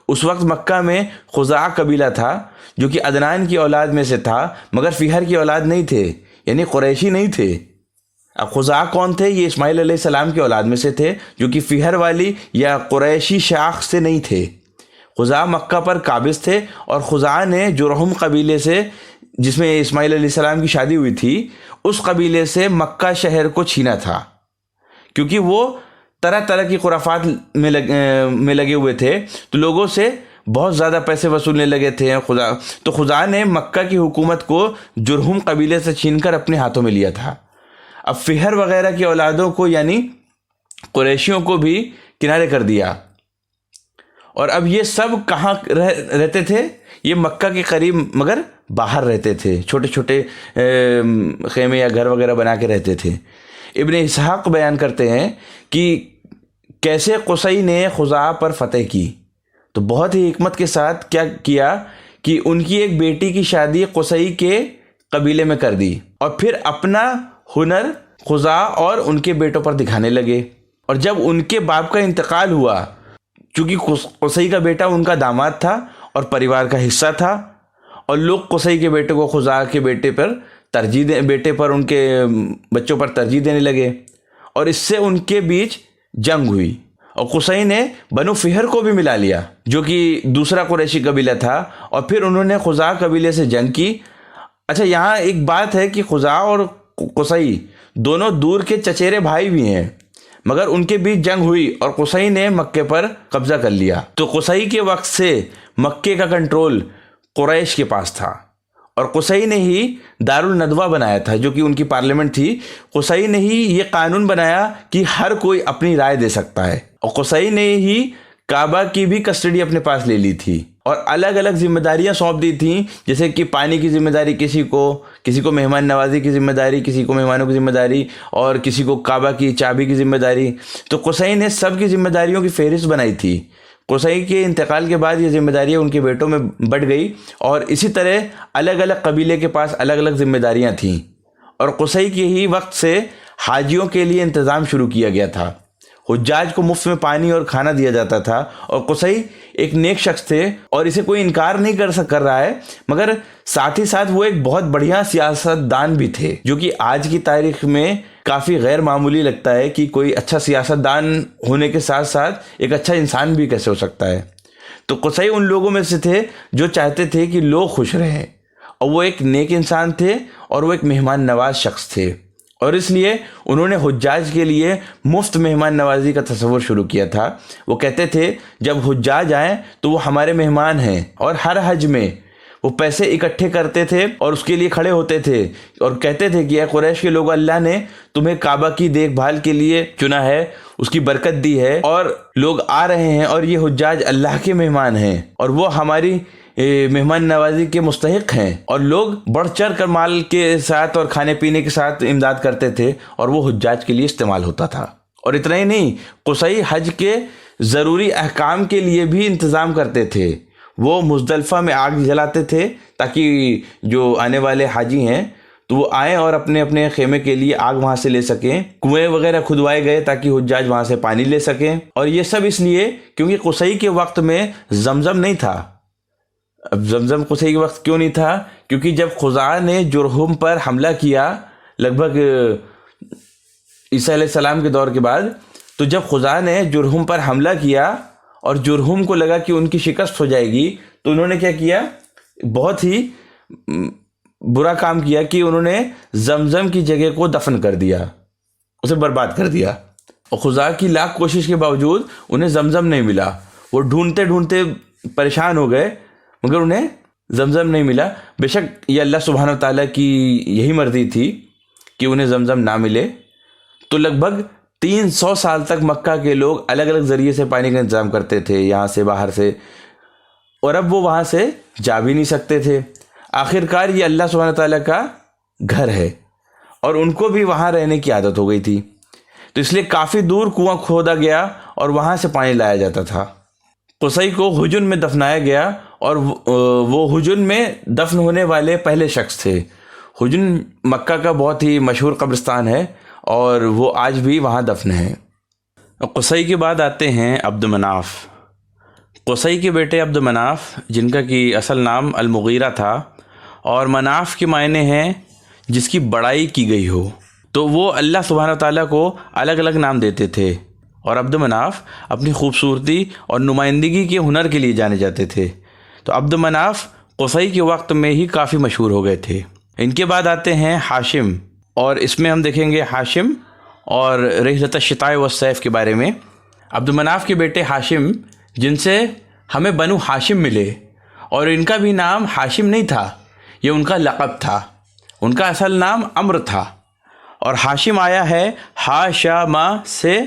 Speaker 2: اس وقت مکہ میں خزاع قبیلہ تھا جو کہ عدنان کی اولاد میں سے تھا، مگر فہر کی اولاد نہیں تھے، یعنی قریشی نہیں تھے۔ اب خزاع کون تھے؟ یہ اسماعیل علیہ السلام کی اولاد میں سے تھے، جو کہ فہر والی یا قریشی شاخ سے نہیں تھے۔ خزاع مکہ پر قابض تھے، اور خزاع نے جرہم قبیلے سے، جس میں اسماعیل علیہ السلام کی شادی ہوئی تھی، اس قبیلے سے مکہ شہر کو چھینا تھا، کیونکہ وہ طرح طرح کی خرافات میں لگے ہوئے تھے، تو لوگوں سے بہت زیادہ پیسے وصولنے لگے تھے خزاع۔ تو خزاع نے مکہ کی حکومت کو جرہم قبیلے سے چھین کر اپنے ہاتھوں میں لیا تھا۔ اب فہر وغیرہ کی اولادوں کو، یعنی قریشیوں کو بھی کنارے کر دیا۔ اور اب یہ سب کہاں رہتے تھے؟ یہ مکہ کے قریب مگر باہر رہتے تھے، چھوٹے چھوٹے خیمے یا گھر وغیرہ بنا کے رہتے تھے۔ ابن اسحاق بیان کرتے ہیں کہ کیسے قصی نے خزاع پر فتح کی۔ تو بہت ہی حکمت کے ساتھ کیا کیا کہ ان کی ایک بیٹی کی شادی قصی کے قبیلے میں کر دی، اور پھر اپنا ہنر خزاع اور ان کے بیٹوں پر دکھانے لگے۔ اور جب ان کے باپ کا انتقال ہوا، چونکہ قصی کا بیٹا ان کا داماد تھا اور پریوار کا حصہ تھا، اور لوگ قصی کے بیٹے کو خزاع کے بیٹے پر ان کے بچوں پر ترجیح دینے لگے، اور اس سے ان کے بیچ جنگ ہوئی، اور قصی نے بنو فہر کو بھی ملا لیا جو کہ دوسرا قریشی قبیلہ تھا، اور پھر انہوں نے خزاع قبیلے سے جنگ کی۔ اچھا، یہاں ایک بات ہے کہ خزاع اور قصی دونوں دور کے چچیرے بھائی بھی ہیں، مگر ان کے بیچ جنگ ہوئی اور قصی نے مکے پر قبضہ کر لیا۔ تو قصی کے وقت سے مکے کا کنٹرول قریش کے پاس تھا، اور قصی نے ہی دارالندوہ بنایا تھا، جو کہ ان کی پارلیمنٹ تھی۔ قصی نے ہی یہ قانون بنایا کہ ہر کوئی اپنی رائے دے سکتا ہے، اور قصی نے ہی کعبہ کی بھی کسٹڈی اپنے پاس لے لی تھی اور الگ الگ ذمہ داریاں سونپ دی تھیں، جیسے کہ پانی کی ذمہ داری کسی کو مہمان نوازی کی ذمہ داری، کسی کو مہمانوں کی ذمہ داری، اور کسی کو کعبہ کی چابی کی ذمہ داری۔ تو قصی نے سب کی ذمہ داریوں کی فہرست بنائی تھی۔ قصی کے انتقال کے بعد یہ ذمہ داریاں ان کے بیٹوں میں بٹ گئی، اور اسی طرح الگ الگ قبیلے کے پاس الگ الگ ذمہ داریاں تھیں، اور قصی کے ہی وقت سے حاجیوں کے لیے انتظام شروع کیا گیا تھا۔ حجاج کو مفت میں پانی اور کھانا دیا جاتا تھا، اور قصی ایک نیک شخص تھے، اور اسے کوئی انکار نہیں کر رہا ہے، مگر ساتھ ہی ساتھ وہ ایک بہت بڑھیا سیاست دان بھی تھے، جو کہ آج کی تاریخ میں کافی غیر معمولی لگتا ہے کہ کوئی اچھا سیاست دان ہونے کے ساتھ ساتھ ایک اچھا انسان بھی کیسے ہو سکتا ہے۔ تو قصی ان لوگوں میں سے تھے جو چاہتے تھے کہ لوگ خوش رہیں، اور وہ ایک نیک انسان تھے، اور وہ ایک مہمان نواز شخص تھے، اور اس لیے انہوں نے حجاج کے لیے مفت مہمان نوازی کا تصور شروع کیا تھا۔ وہ کہتے تھے جب حجاج آئیں تو وہ ہمارے مہمان ہیں، اور ہر حج میں وہ پیسے اکٹھے کرتے تھے اور اس کے لیے کھڑے ہوتے تھے اور کہتے تھے کہ اے قریش کے لوگوں، اللہ نے تمہیں کعبہ کی دیکھ بھال کے لیے چنا ہے، اس کی برکت دی ہے، اور لوگ آ رہے ہیں، اور یہ حجاج اللہ کے مہمان ہیں، اور وہ ہماری مہمان نوازی کے مستحق ہیں، اور لوگ بڑھ چڑھ کر مال کے ساتھ اور کھانے پینے کے ساتھ امداد کرتے تھے، اور وہ حجاج کے لیے استعمال ہوتا تھا۔ اور اتنا ہی نہیں، قصی حج کے ضروری احکام کے لیے بھی انتظام کرتے تھے۔ وہ مزدلفہ میں آگ جلاتے تھے تاکہ جو آنے والے حاجی ہیں تو وہ آئیں اور اپنے اپنے خیمے کے لیے آگ وہاں سے لے سکیں۔ کنویں وغیرہ کھدوائے گئے تاکہ حجاج وہاں سے پانی لے سکیں، اور یہ سب اس لیے کیونکہ قصی کے وقت میں زمزم نہیں تھا۔ اب زمزم قصی کے وقت کیوں نہیں تھا؟ کیونکہ جب خزاعہ نے جرہم پر حملہ کیا لگ بھگ عیسیٰ علیہ السلام کے دور کے بعد، تو جب خزاعہ نے جرہم پر حملہ کیا اور جرہم کو لگا کہ ان کی شکست ہو جائے گی، تو انہوں نے کیا کیا؟ بہت ہی برا کام کیا کہ انہوں نے زمزم کی جگہ کو دفن کر دیا، اسے برباد کر دیا، اور خزاعہ کی لاکھ کوشش کے باوجود انہیں زمزم نہیں ملا۔ وہ ڈھونڈتے ڈھونڈتے پریشان ہو گئے، مگر انہیں زمزم نہیں ملا۔ بے شک یہ اللہ سبحانہ و تعالیٰ کی یہی مرضی تھی کہ انہیں زمزم نہ ملے۔ تو لگ بھگ 300 سال تک مکہ کے لوگ الگ الگ ذریعے سے پانی کا انتظام کرتے تھے، یہاں سے باہر سے، اور اب وہ وہاں سے جا بھی نہیں سکتے تھے۔ آخرکار یہ اللہ سبحانہ و تعالیٰ کا گھر ہے، اور ان کو بھی وہاں رہنے کی عادت ہو گئی تھی، تو اس لیے کافی دور کنواں کھودا گیا اور وہاں سے پانی لایا جاتا تھا۔ قصی کو حجن میں دفنایا گیا، اور وہ حجن میں دفن ہونے والے پہلے شخص تھے۔ حجن مکہ کا بہت ہی مشہور قبرستان ہے، اور وہ آج بھی وہاں دفن ہے۔ قصی کے بعد آتے ہیں عبد مناف۔ قصی کے بیٹے عبد مناف، جن کا کہ اصل نام المغیرہ تھا، اور مناف کے معنی ہیں جس کی بڑائی کی گئی ہو، تو وہ اللہ سبحانہ و تعالیٰ کو الگ الگ نام دیتے تھے، اور عبد مناف اپنی خوبصورتی اور نمائندگی کے ہنر کے لیے جانے جاتے تھے۔ تو عبد مناف قصی کے وقت میں ہی کافی مشہور ہو گئے تھے۔ ان کے بعد آتے ہیں ہاشم، اور اس میں ہم دیکھیں گے ہاشم اور رحلۃ الشتاء والصیف کے بارے میں۔ عبد مناف کے بیٹے ہاشم، جن سے ہمیں بنو ہاشم ملے، اور ان کا بھی نام ہاشم نہیں تھا، یہ ان کا لقب تھا، ان کا اصل نام عمرو تھا، اور ہاشم آیا ہے ہاشما سے،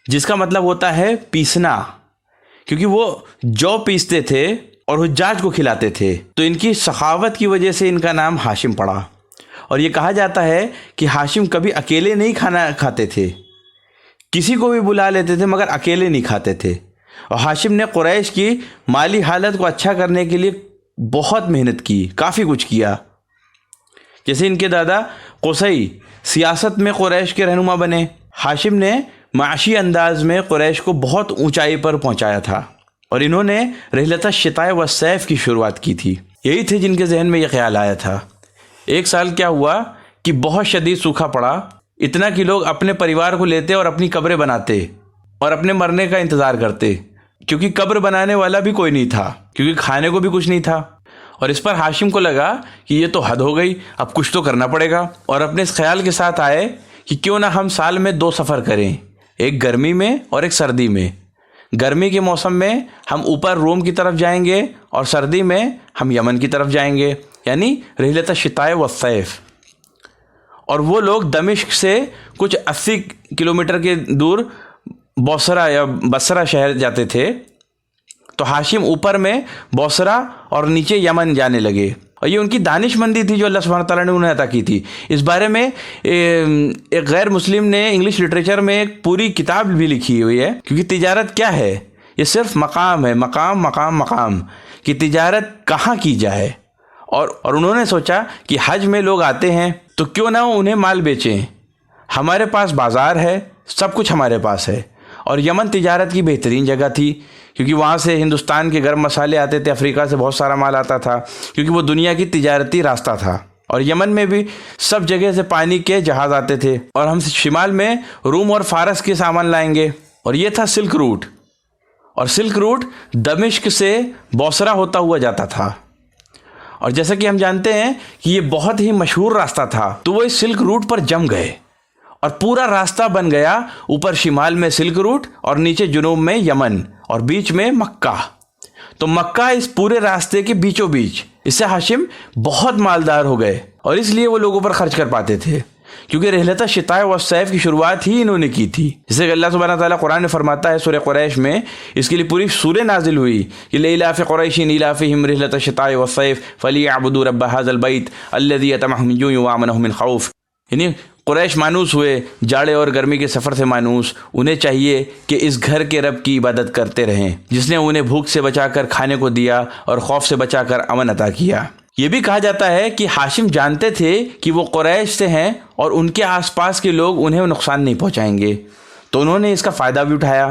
Speaker 2: جس کا مطلب ہوتا ہے پیسنا، کیونکہ وہ جو پیستے تھے اور حجاج کو کھلاتے تھے، تو ان کی سخاوت کی وجہ سے ان کا نام ہاشم پڑا۔ اور یہ کہا جاتا ہے کہ ہاشم کبھی اکیلے نہیں کھانا کھاتے تھے، کسی کو بھی بلا لیتے تھے، مگر اکیلے نہیں کھاتے تھے۔ اور ہاشم نے قریش کی مالی حالت کو اچھا کرنے کے لیے بہت محنت کی، کافی کچھ کیا۔ جیسے ان کے دادا قصی سیاست میں قریش کے رہنما بنے، ہاشم نے معاشی انداز میں قریش کو بہت اونچائی پر پہنچایا تھا، اور انہوں نے رحلۃ الشتاء والصیف کی شروعات کی تھی۔ یہی تھے جن کے ذہن میں یہ خیال آیا تھا۔ ایک سال کیا ہوا کہ بہت شدید سوکھا پڑا، اتنا کہ لوگ اپنے پریوار کو لیتے اور اپنی قبریں بناتے اور اپنے مرنے کا انتظار کرتے، کیونکہ قبر بنانے والا بھی کوئی نہیں تھا، کیونکہ کھانے کو بھی کچھ نہیں تھا۔ اور اس پر ہاشم کو لگا کہ یہ تو حد ہو گئی، اب کچھ تو کرنا پڑے گا، اور اپنے اس خیال کے ساتھ آئے کہ کیوں نہ ہم سال میں 2 سفر کریں، ایک گرمی میں اور ایک سردی میں۔ گرمی کے موسم میں ہم اوپر روم کی طرف جائیں گے، اور سردی میں ہم یمن کی طرف جائیں گے، یعنی رحلت الشتاء والصیف، اور وہ لوگ دمشق سے کچھ 80 کلومیٹر کے دور بوسرا یا بصرہ شہر جاتے تھے، تو ہاشم اوپر میں بوسرا اور نیچے یمن جانے لگے، اور یہ ان کی دانش مندی تھی جو اللہ سبحانہ تعالیٰ نے انہیں عطا کی تھی۔ اس بارے میں ایک غیر مسلم نے انگلش لٹریچر میں ایک پوری کتاب بھی لکھی ہوئی ہے، کیونکہ تجارت کیا ہے؟ یہ صرف مقام ہے، مقام مقام مقام، کہ تجارت کہاں کی جائے۔ اور انہوں نے سوچا کہ حج میں لوگ آتے ہیں تو کیوں نہ انہیں مال بیچیں، ہمارے پاس بازار ہے، سب کچھ ہمارے پاس ہے۔ اور یمن تجارت کی بہترین جگہ تھی، کیونکہ وہاں سے ہندوستان کے گرم مسالے آتے تھے، افریقہ سے بہت سارا مال آتا تھا، کیونکہ وہ دنیا کی تجارتی راستہ تھا۔ اور یمن میں بھی سب جگہ سے پانی کے جہاز آتے تھے، اور ہم شمال میں روم اور فارس کے سامان لائیں گے، اور یہ تھا سلک روٹ۔ اور سلک روٹ دمشق سے بوسرا ہوتا ہوا جاتا تھا، اور جیسا کہ ہم جانتے ہیں کہ یہ بہت ہی مشہور راستہ تھا، تو وہ اس سلک روٹ پر جم گئے اور پورا راستہ بن گیا، اوپر شمال میں سلک روٹ اور نیچے جنوب میں یمن اور بیچ میں مکہ۔ تو مکہ اس پورے راستے کے بیچوں بیچ، اس سے ہاشم بہت مالدار ہو گئے، اور اس لیے وہ لوگوں پر خرچ کر پاتے تھے، کیونکہ رحلت الشتاء والصیف کی شروعات ہی انہوں نے کی تھی۔ جیسے کہ اللہ سبحانہ تعالیٰ قرآن میں فرماتا ہے سورہ قریش میں، اس کے لیے پوری سورہ نازل ہوئی کہ لإلاف قریش إیلافهم رحلة الشتاء والصيف فليعبدوا رب هذا البيت الذي أطعمهم من جوع وآمنهم من خوف۔ یعنی قریش مانوس ہوئے، جاڑے اور گرمی کے سفر سے مانوس، انہیں چاہیے کہ اس گھر کے رب کی عبادت کرتے رہیں جس نے انہیں بھوک سے بچا کر کھانے کو دیا اور خوف سے بچا کر امن عطا کیا۔ یہ بھی کہا جاتا ہے کہ ہاشم جانتے تھے کہ وہ قریش سے ہیں اور ان کے آس پاس کے لوگ انہیں نقصان نہیں پہنچائیں گے، تو انہوں نے اس کا فائدہ بھی اٹھایا۔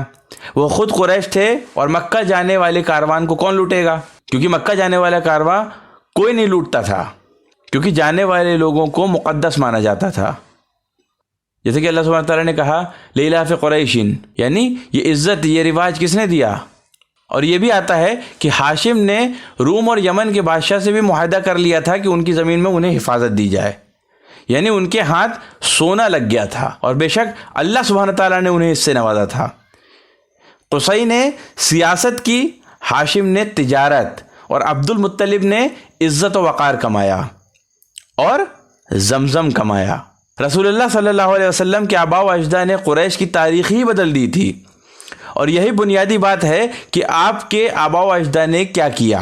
Speaker 2: وہ خود قریش تھے، اور مکہ جانے والے کاروان کو کون لوٹے گا؟ کیونکہ مکہ جانے والا کارواں کوئی نہیں لوٹتا تھا، کیونکہ جانے والے لوگوں کو مقدس مانا جاتا تھا۔ جیسے کہ اللہ سبحانہ تعالیٰ نے کہا لإلاف قریش، یعنی یہ عزت، یہ رواج کس نے دیا؟ اور یہ بھی آتا ہے کہ ہاشم نے روم اور یمن کے بادشاہ سے بھی معاہدہ کر لیا تھا کہ ان کی زمین میں انہیں حفاظت دی جائے، یعنی ان کے ہاتھ سونا لگ گیا تھا، اور بے شک اللہ سبحانہ تعالیٰ نے انہیں اس سے نوازا تھا۔ قصی نے سیاست کی، ہاشم نے تجارت، اور عبد المطلب نے عزت و وقار کمایا اور زمزم کمایا۔ رسول اللہ صلی اللہ علیہ وسلم کے آباء و اجداد نے قریش کی تاریخ ہی بدل دی تھی، اور یہی بنیادی بات ہے کہ آپ کے آباء و اجداد نے کیا کیا۔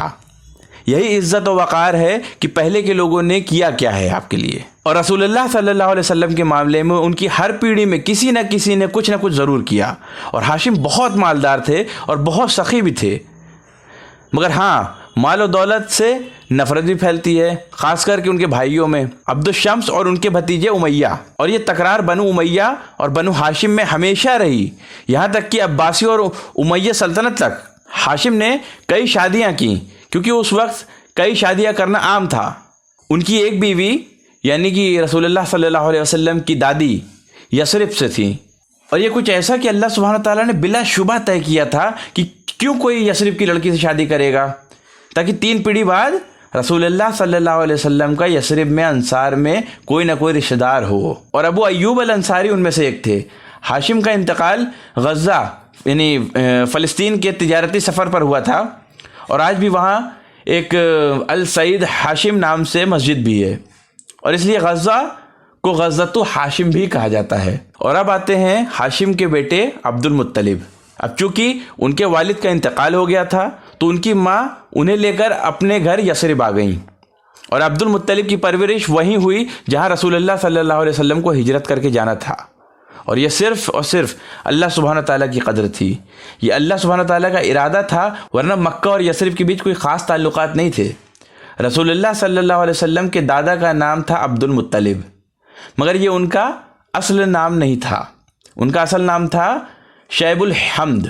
Speaker 2: یہی عزت و وقار ہے کہ پہلے کے لوگوں نے کیا کیا ہے آپ کے لیے۔ اور رسول اللہ صلی اللہ علیہ وسلم کے معاملے میں ان کی ہر پیڑھی میں کسی نہ کسی نے کچھ نہ کچھ ضرور کیا، اور ہاشم بہت مالدار تھے اور بہت سخی بھی تھے، مگر ہاں مال و دولت سے نفرت بھی پھیلتی ہے، خاص کر کے ان کے بھائیوں میں، عبد الشمس اور ان کے بھتیجے امیہ، اور یہ تکرار بنو امیہ اور بنو ہاشم میں ہمیشہ رہی، یہاں تک کہ عباسی اور امیہ سلطنت تک۔ ہاشم نے کئی شادیاں کی، کیونکہ اس وقت کئی شادیاں کرنا عام تھا۔ ان کی ایک بیوی یعنی کہ رسول اللہ صلی اللہ علیہ وسلم کی دادی یثرب سے تھی، اور یہ کچھ ایسا کہ اللہ سبحانہ تعالیٰ نے بلا شبہ طے کیا تھا کہ کیوں کوئی یثرب کی لڑکی سے شادی کرے گا، تاکہ 3 پیڑھی بعد رسول اللہ صلی اللہ علیہ وسلم کا یثرب میں انصار میں کوئی نہ کوئی رشتہ دار ہو، اور ابو ایوب الانصاری ان میں سے ایک تھے۔ ہاشم کا انتقال غزہ یعنی فلسطین کے تجارتی سفر پر ہوا تھا، اور آج بھی وہاں ایک السعید ہاشم نام سے مسجد بھی ہے، اور اس لیے غزہ کو غزۃ ہاشم بھی کہا جاتا ہے۔ اور اب آتے ہیں ہاشم کے بیٹے عبد المطلب۔ اب چونکہ ان کے والد کا انتقال ہو گیا تھا، تو ان کی ماں انہیں لے کر اپنے گھر یثرب آ گئیں، اور عبد المطلب کی پرورش وہیں ہوئی جہاں رسول اللہ صلی اللہ علیہ وسلم کو ہجرت کر کے جانا تھا، اور یہ صرف اور صرف اللہ سبحانہ تعالیٰ کی قدر تھی، یہ اللہ سبحانہ تعالیٰ کا ارادہ تھا، ورنہ مکہ اور یثرب کے بیچ کوئی خاص تعلقات نہیں تھے۔ رسول اللہ صلی اللہ علیہ وسلم کے دادا کا نام تھا عبد المطلب، مگر یہ ان کا اصل نام نہیں تھا، ان کا اصل نام تھا شیب الحمد۔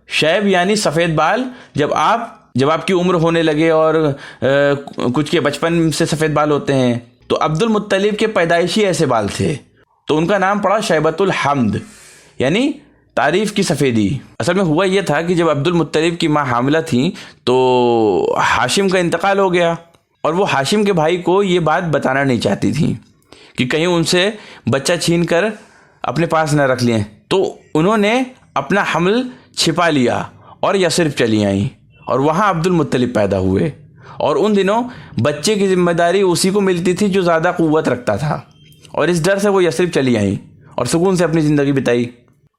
Speaker 2: شیب یعنی سفید بال، جب آپ کی عمر ہونے لگے اور کچھ کے بچپن سے سفید بال ہوتے ہیں، تو عبد المطلب کے پیدائشی ایسے بال تھے، تو ان کا نام پڑا شیبۃ الحمد، یعنی تعریف کی سفیدی۔ اصل میں ہوا یہ تھا کہ جب عبد المطلب کی ماں حاملہ تھیں تو ہاشم کا انتقال ہو گیا، اور وہ ہاشم کے بھائی کو یہ بات بتانا نہیں چاہتی تھیں کہ کہیں ان سے بچہ چھین کر اپنے پاس نہ رکھ لیں، تو انہوں نے اپنا حمل چھپا لیا اور یثرب چلی آئیں، اور وہاں عبد المطلب پیدا ہوئے، اور ان دنوں بچے کی ذمہ داری اسی کو ملتی تھی جو زیادہ قوت رکھتا تھا، اور اس ڈر سے وہ یثرب چلی آئیں اور سکون سے اپنی زندگی بتائی۔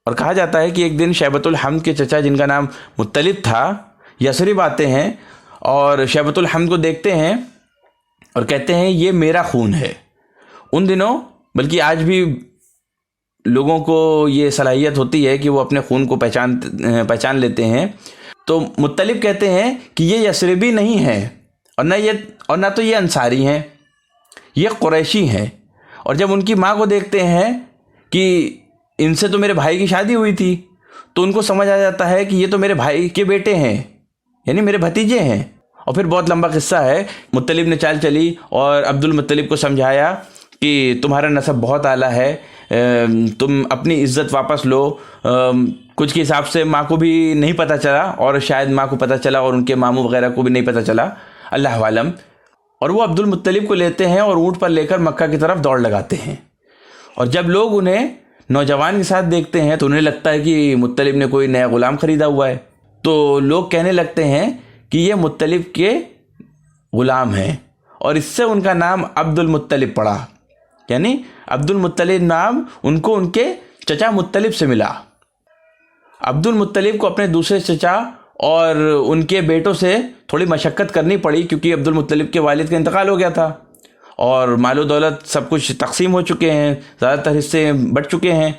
Speaker 2: اور کہا جاتا ہے کہ ایک دن شیبۃ الحمد کے چچا جن کا نام مطلب تھا یثرب آتے ہیں اور شیبۃ الحمد کو دیکھتے ہیں اور کہتے ہیں یہ میرا خون ہے۔ ان دنوں، بلکہ آج بھی لوگوں کو یہ صلاحیت ہوتی ہے کہ وہ اپنے خون کو پہچان لیتے ہیں، تو مطلب کہتے ہیں کہ یہ یثربی نہیں ہے اور نہ تو یہ انصاری ہیں، یہ قریشی ہیں۔ اور جب ان کی ماں کو دیکھتے ہیں کہ ان سے تو میرے بھائی کی شادی ہوئی تھی، تو ان کو سمجھ آ جاتا ہے کہ یہ تو میرے بھائی کے بیٹے ہیں، یعنی میرے بھتیجے ہیں۔ اور پھر بہت لمبا قصہ ہے، مطلب نے چال چلی اور عبد المطلب کو سمجھایا کہ تمہارا نسب بہت اعلیٰ ہے، تم اپنی عزت واپس لو۔ کچھ کے حساب سے ماں کو بھی نہیں پتہ چلا، اور شاید ماں کو پتہ چلا اور ان کے ماموں وغیرہ کو بھی نہیں پتہ چلا، اللہ عالم۔ اور وہ عبد المطلب کو لیتے ہیں اور اونٹ پر لے کر مکہ کی طرف دوڑ لگاتے ہیں۔ اور جب لوگ انہیں نوجوان کے ساتھ دیکھتے ہیں تو انہیں لگتا ہے کہ مطلب نے کوئی نیا غلام خریدا ہوا ہے، تو لوگ کہنے لگتے ہیں کہ یہ مطلب کے غلام ہیں، اور اس سے ان کا نام عبد المطلب پڑا، یعنی عبد المطلب نام ان کو ان کے چچا مطلب سے ملا۔ عبد المطلب کو اپنے دوسرے چچا اور ان کے بیٹوں سے تھوڑی مشقت کرنی پڑی، کیونکہ عبد المطلب کے والد کا انتقال ہو گیا تھا اور مال و دولت سب کچھ تقسیم ہو چکے ہیں، زیادہ تر حصے بٹ چکے ہیں۔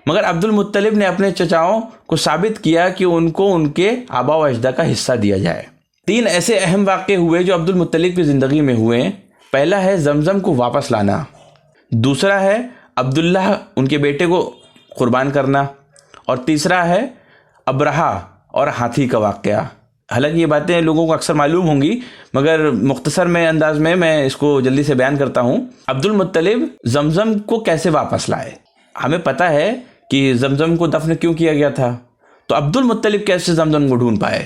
Speaker 2: مگر عبد المطلب نے اپنے چچاؤں کو ثابت کیا کہ ان کو ان کے آبا و اجداد کا حصہ دیا جائے۔ 3 ایسے اہم واقعے ہوئے جو عبد المطلب کی زندگی میں ہوئے۔ پہلا ہے زمزم کو واپس لانا، دوسرا ہے عبداللہ ان کے بیٹے کو قربان کرنا، اور تیسرا ہے ابرہہ اور ہاتھی کا واقعہ۔ حالانکہ یہ باتیں لوگوں کو اکثر معلوم ہوں گی، مگر مختصر میں انداز میں اس کو جلدی سے بیان کرتا ہوں۔ عبد المطلب زمزم کو کیسے واپس لائے؟ ہمیں پتہ ہے کہ زمزم کو دفن کیوں کیا گیا تھا، تو عبد المطلب کیسے زمزم کو ڈھونڈ پائے؟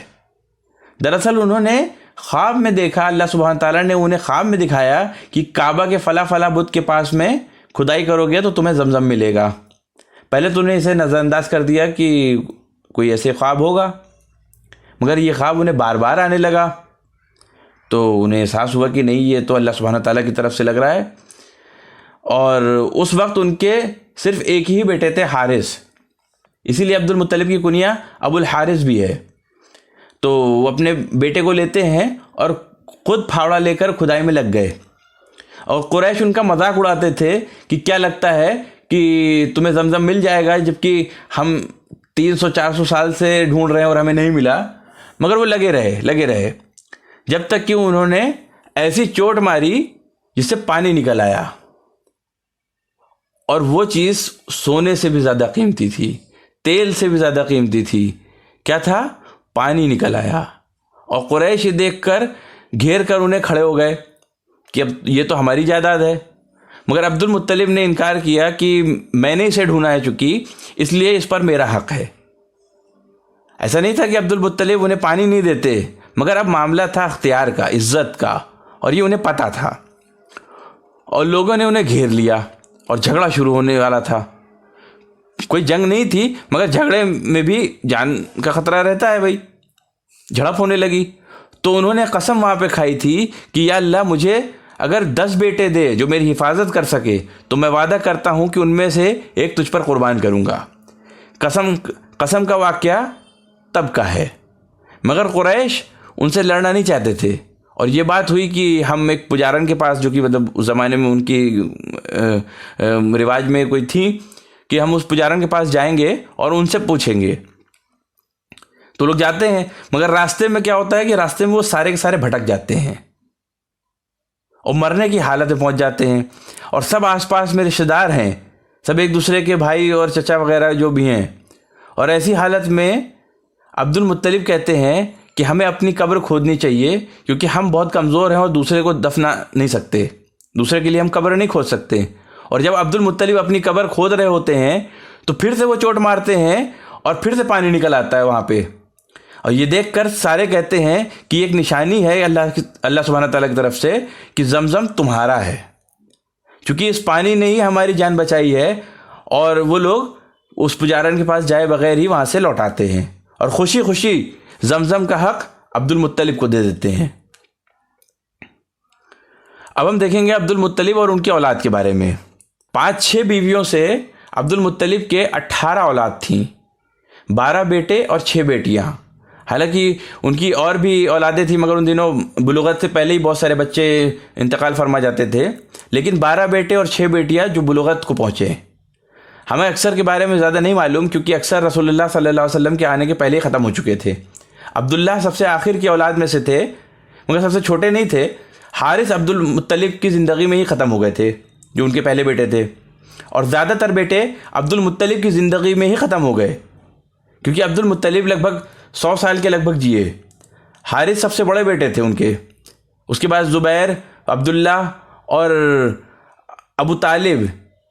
Speaker 2: دراصل انہوں نے خواب میں دیکھا، اللہ سبحانہ تعالیٰ نے انہیں خواب میں دکھایا کہ کعبہ کے فلاں فلاں بت کے پاس میں کھدائی کرو گے تو تمہیں زمزم ملے گا۔ پہلے تو انہیں اسے نظر انداز کر دیا کہ کوئی ایسے خواب ہوگا، مگر یہ خواب انہیں بار بار آنے لگا، تو انہیں احساس ہوا کہ نہیں، یہ تو اللہ سبحانہ تعالیٰ کی طرف سے لگ رہا ہے۔ اور اس وقت ان کے صرف ایک ہی بیٹے تھے، حارث، اسی لیے عبد المطلب کی کنیہ ابو الحارث بھی ہے۔ تو وہ اپنے بیٹے کو لیتے ہیں اور خود پھاوڑا لے کر کھدائی میں لگ گئے، اور قریش ان کا مذاق اڑاتے تھے کہ کیا لگتا ہے کہ تمہیں زمزم مل جائے گا، جبکہ ہم 300-400 سال سے ڈھونڈ رہے ہیں اور ہمیں نہیں ملا۔ مگر وہ لگے رہے جب تک کہ انہوں نے ایسی چوٹ ماری جس سے پانی نکل آیا، اور وہ چیز سونے سے بھی زیادہ قیمتی تھی، تیل سے بھی زیادہ قیمتی تھی۔ کیا تھا؟ پانی نکل آیا، اور قریش دیکھ کر گھیر کر انہیں کھڑے ہو گئے کہ اب یہ تو ہماری جائیداد ہے۔ مگر عبد المطلب نے انکار کیا کہ میں نے اسے ڈھونڈا ہے، چکی اس لیے اس پر میرا حق ہے۔ ایسا نہیں تھا کہ عبد المطلب انہیں پانی نہیں دیتے، مگر اب معاملہ تھا اختیار کا، عزت کا، اور یہ انہیں پتہ تھا، اور لوگوں نے انہیں گھیر لیا اور جھگڑا شروع ہونے والا تھا۔ کوئی جنگ نہیں تھی، مگر جھگڑے میں بھی جان کا خطرہ رہتا ہے بھائی۔ جھڑپ ہونے لگی تو انہوں نے قسم وہاں پہ کھائی تھی کہ یا اللہ مجھے اگر 10 بیٹے دے جو میری حفاظت کر سکے تو میں وعدہ کرتا ہوں کہ ان میں سے ایک تجھ پر قربان کروں گا۔ قسم کا واقعہ تب کا ہے، مگر قریش ان سے لڑنا نہیں چاہتے تھے، اور یہ بات ہوئی کہ ہم ایک پجارن کے پاس، جو کہ مطلب اس زمانے میں ان کی رواج میں کوئی تھی کہ ہم اس پجارن کے پاس جائیں گے اور ان سے پوچھیں گے۔ تو لوگ جاتے ہیں، مگر راستے میں کیا ہوتا ہے کہ راستے میں وہ سارے کے سارے بھٹک جاتے ہیں اور مرنے کی حالت میں پہنچ جاتے ہیں، اور سب آس پاس میں رشتہ دار ہیں، سب ایک دوسرے کے بھائی اور چچا وغیرہ جو بھی ہیں۔ اور ایسی حالت میں عبد المطلب کہتے ہیں کہ ہمیں اپنی قبر کھودنی چاہیے، کیونکہ ہم بہت کمزور ہیں اور دوسرے کو دفنا نہیں سکتے، دوسرے کے لیے ہم قبر نہیں کھود سکتے۔ اور جب عبد المطلب اپنی قبر کھود رہے ہوتے ہیں تو پھر سے وہ چوٹ مارتے ہیں اور پھر سے پانی نکل آتا ہے وہاں پہ، اور یہ دیکھ کر سارے کہتے ہیں کہ ایک نشانی ہے اللہ سبحانہ تعالیٰ کی طرف سے کہ زمزم تمہارا ہے، چونکہ اس پانی نے ہی ہماری جان بچائی ہے۔ اور وہ لوگ اس پجارن کے پاس جائے بغیر ہی وہاں سے لوٹاتے ہیں، اور خوشی خوشی زمزم کا حق عبد المطلب کو دے دیتے ہیں۔ اب ہم دیکھیں گے عبد المطلب اور ان کی اولاد کے بارے میں۔ 5-6 بیویوں سے عبد المطلب کے 18 اولاد تھیں، 12 بیٹے اور 6 بیٹیاں۔ حالانکہ ان کی اور بھی اولادیں تھیں، مگر ان دنوں بلوغت سے پہلے ہی بہت سارے بچے انتقال فرما جاتے تھے، لیکن 12 بیٹے اور 6 بیٹیاں جو بلوغت کو پہنچے۔ ہمیں اکثر کے بارے میں زیادہ نہیں معلوم، کیونکہ اکثر رسول اللہ صلی اللہ علیہ وسلم کے آنے کے پہلے ہی ختم ہو چکے تھے۔ عبداللہ سب سے آخر کی اولاد میں سے تھے، مگر سب سے چھوٹے نہیں تھے۔ حارث عبد المطلب کی زندگی میں ہی ختم ہو گئے تھے، جو ان کے پہلے بیٹے تھے، اور زیادہ تر بیٹے عبد المطلب کی زندگی میں ہی ختم ہو گئے، کیونکہ عبد المطلب لگ بھگ 100 سال کے لگ بھگ جیے۔ حارث سب سے بڑے بیٹے تھے ان کے، اس کے بعد زبیر، عبداللہ اور ابو طالب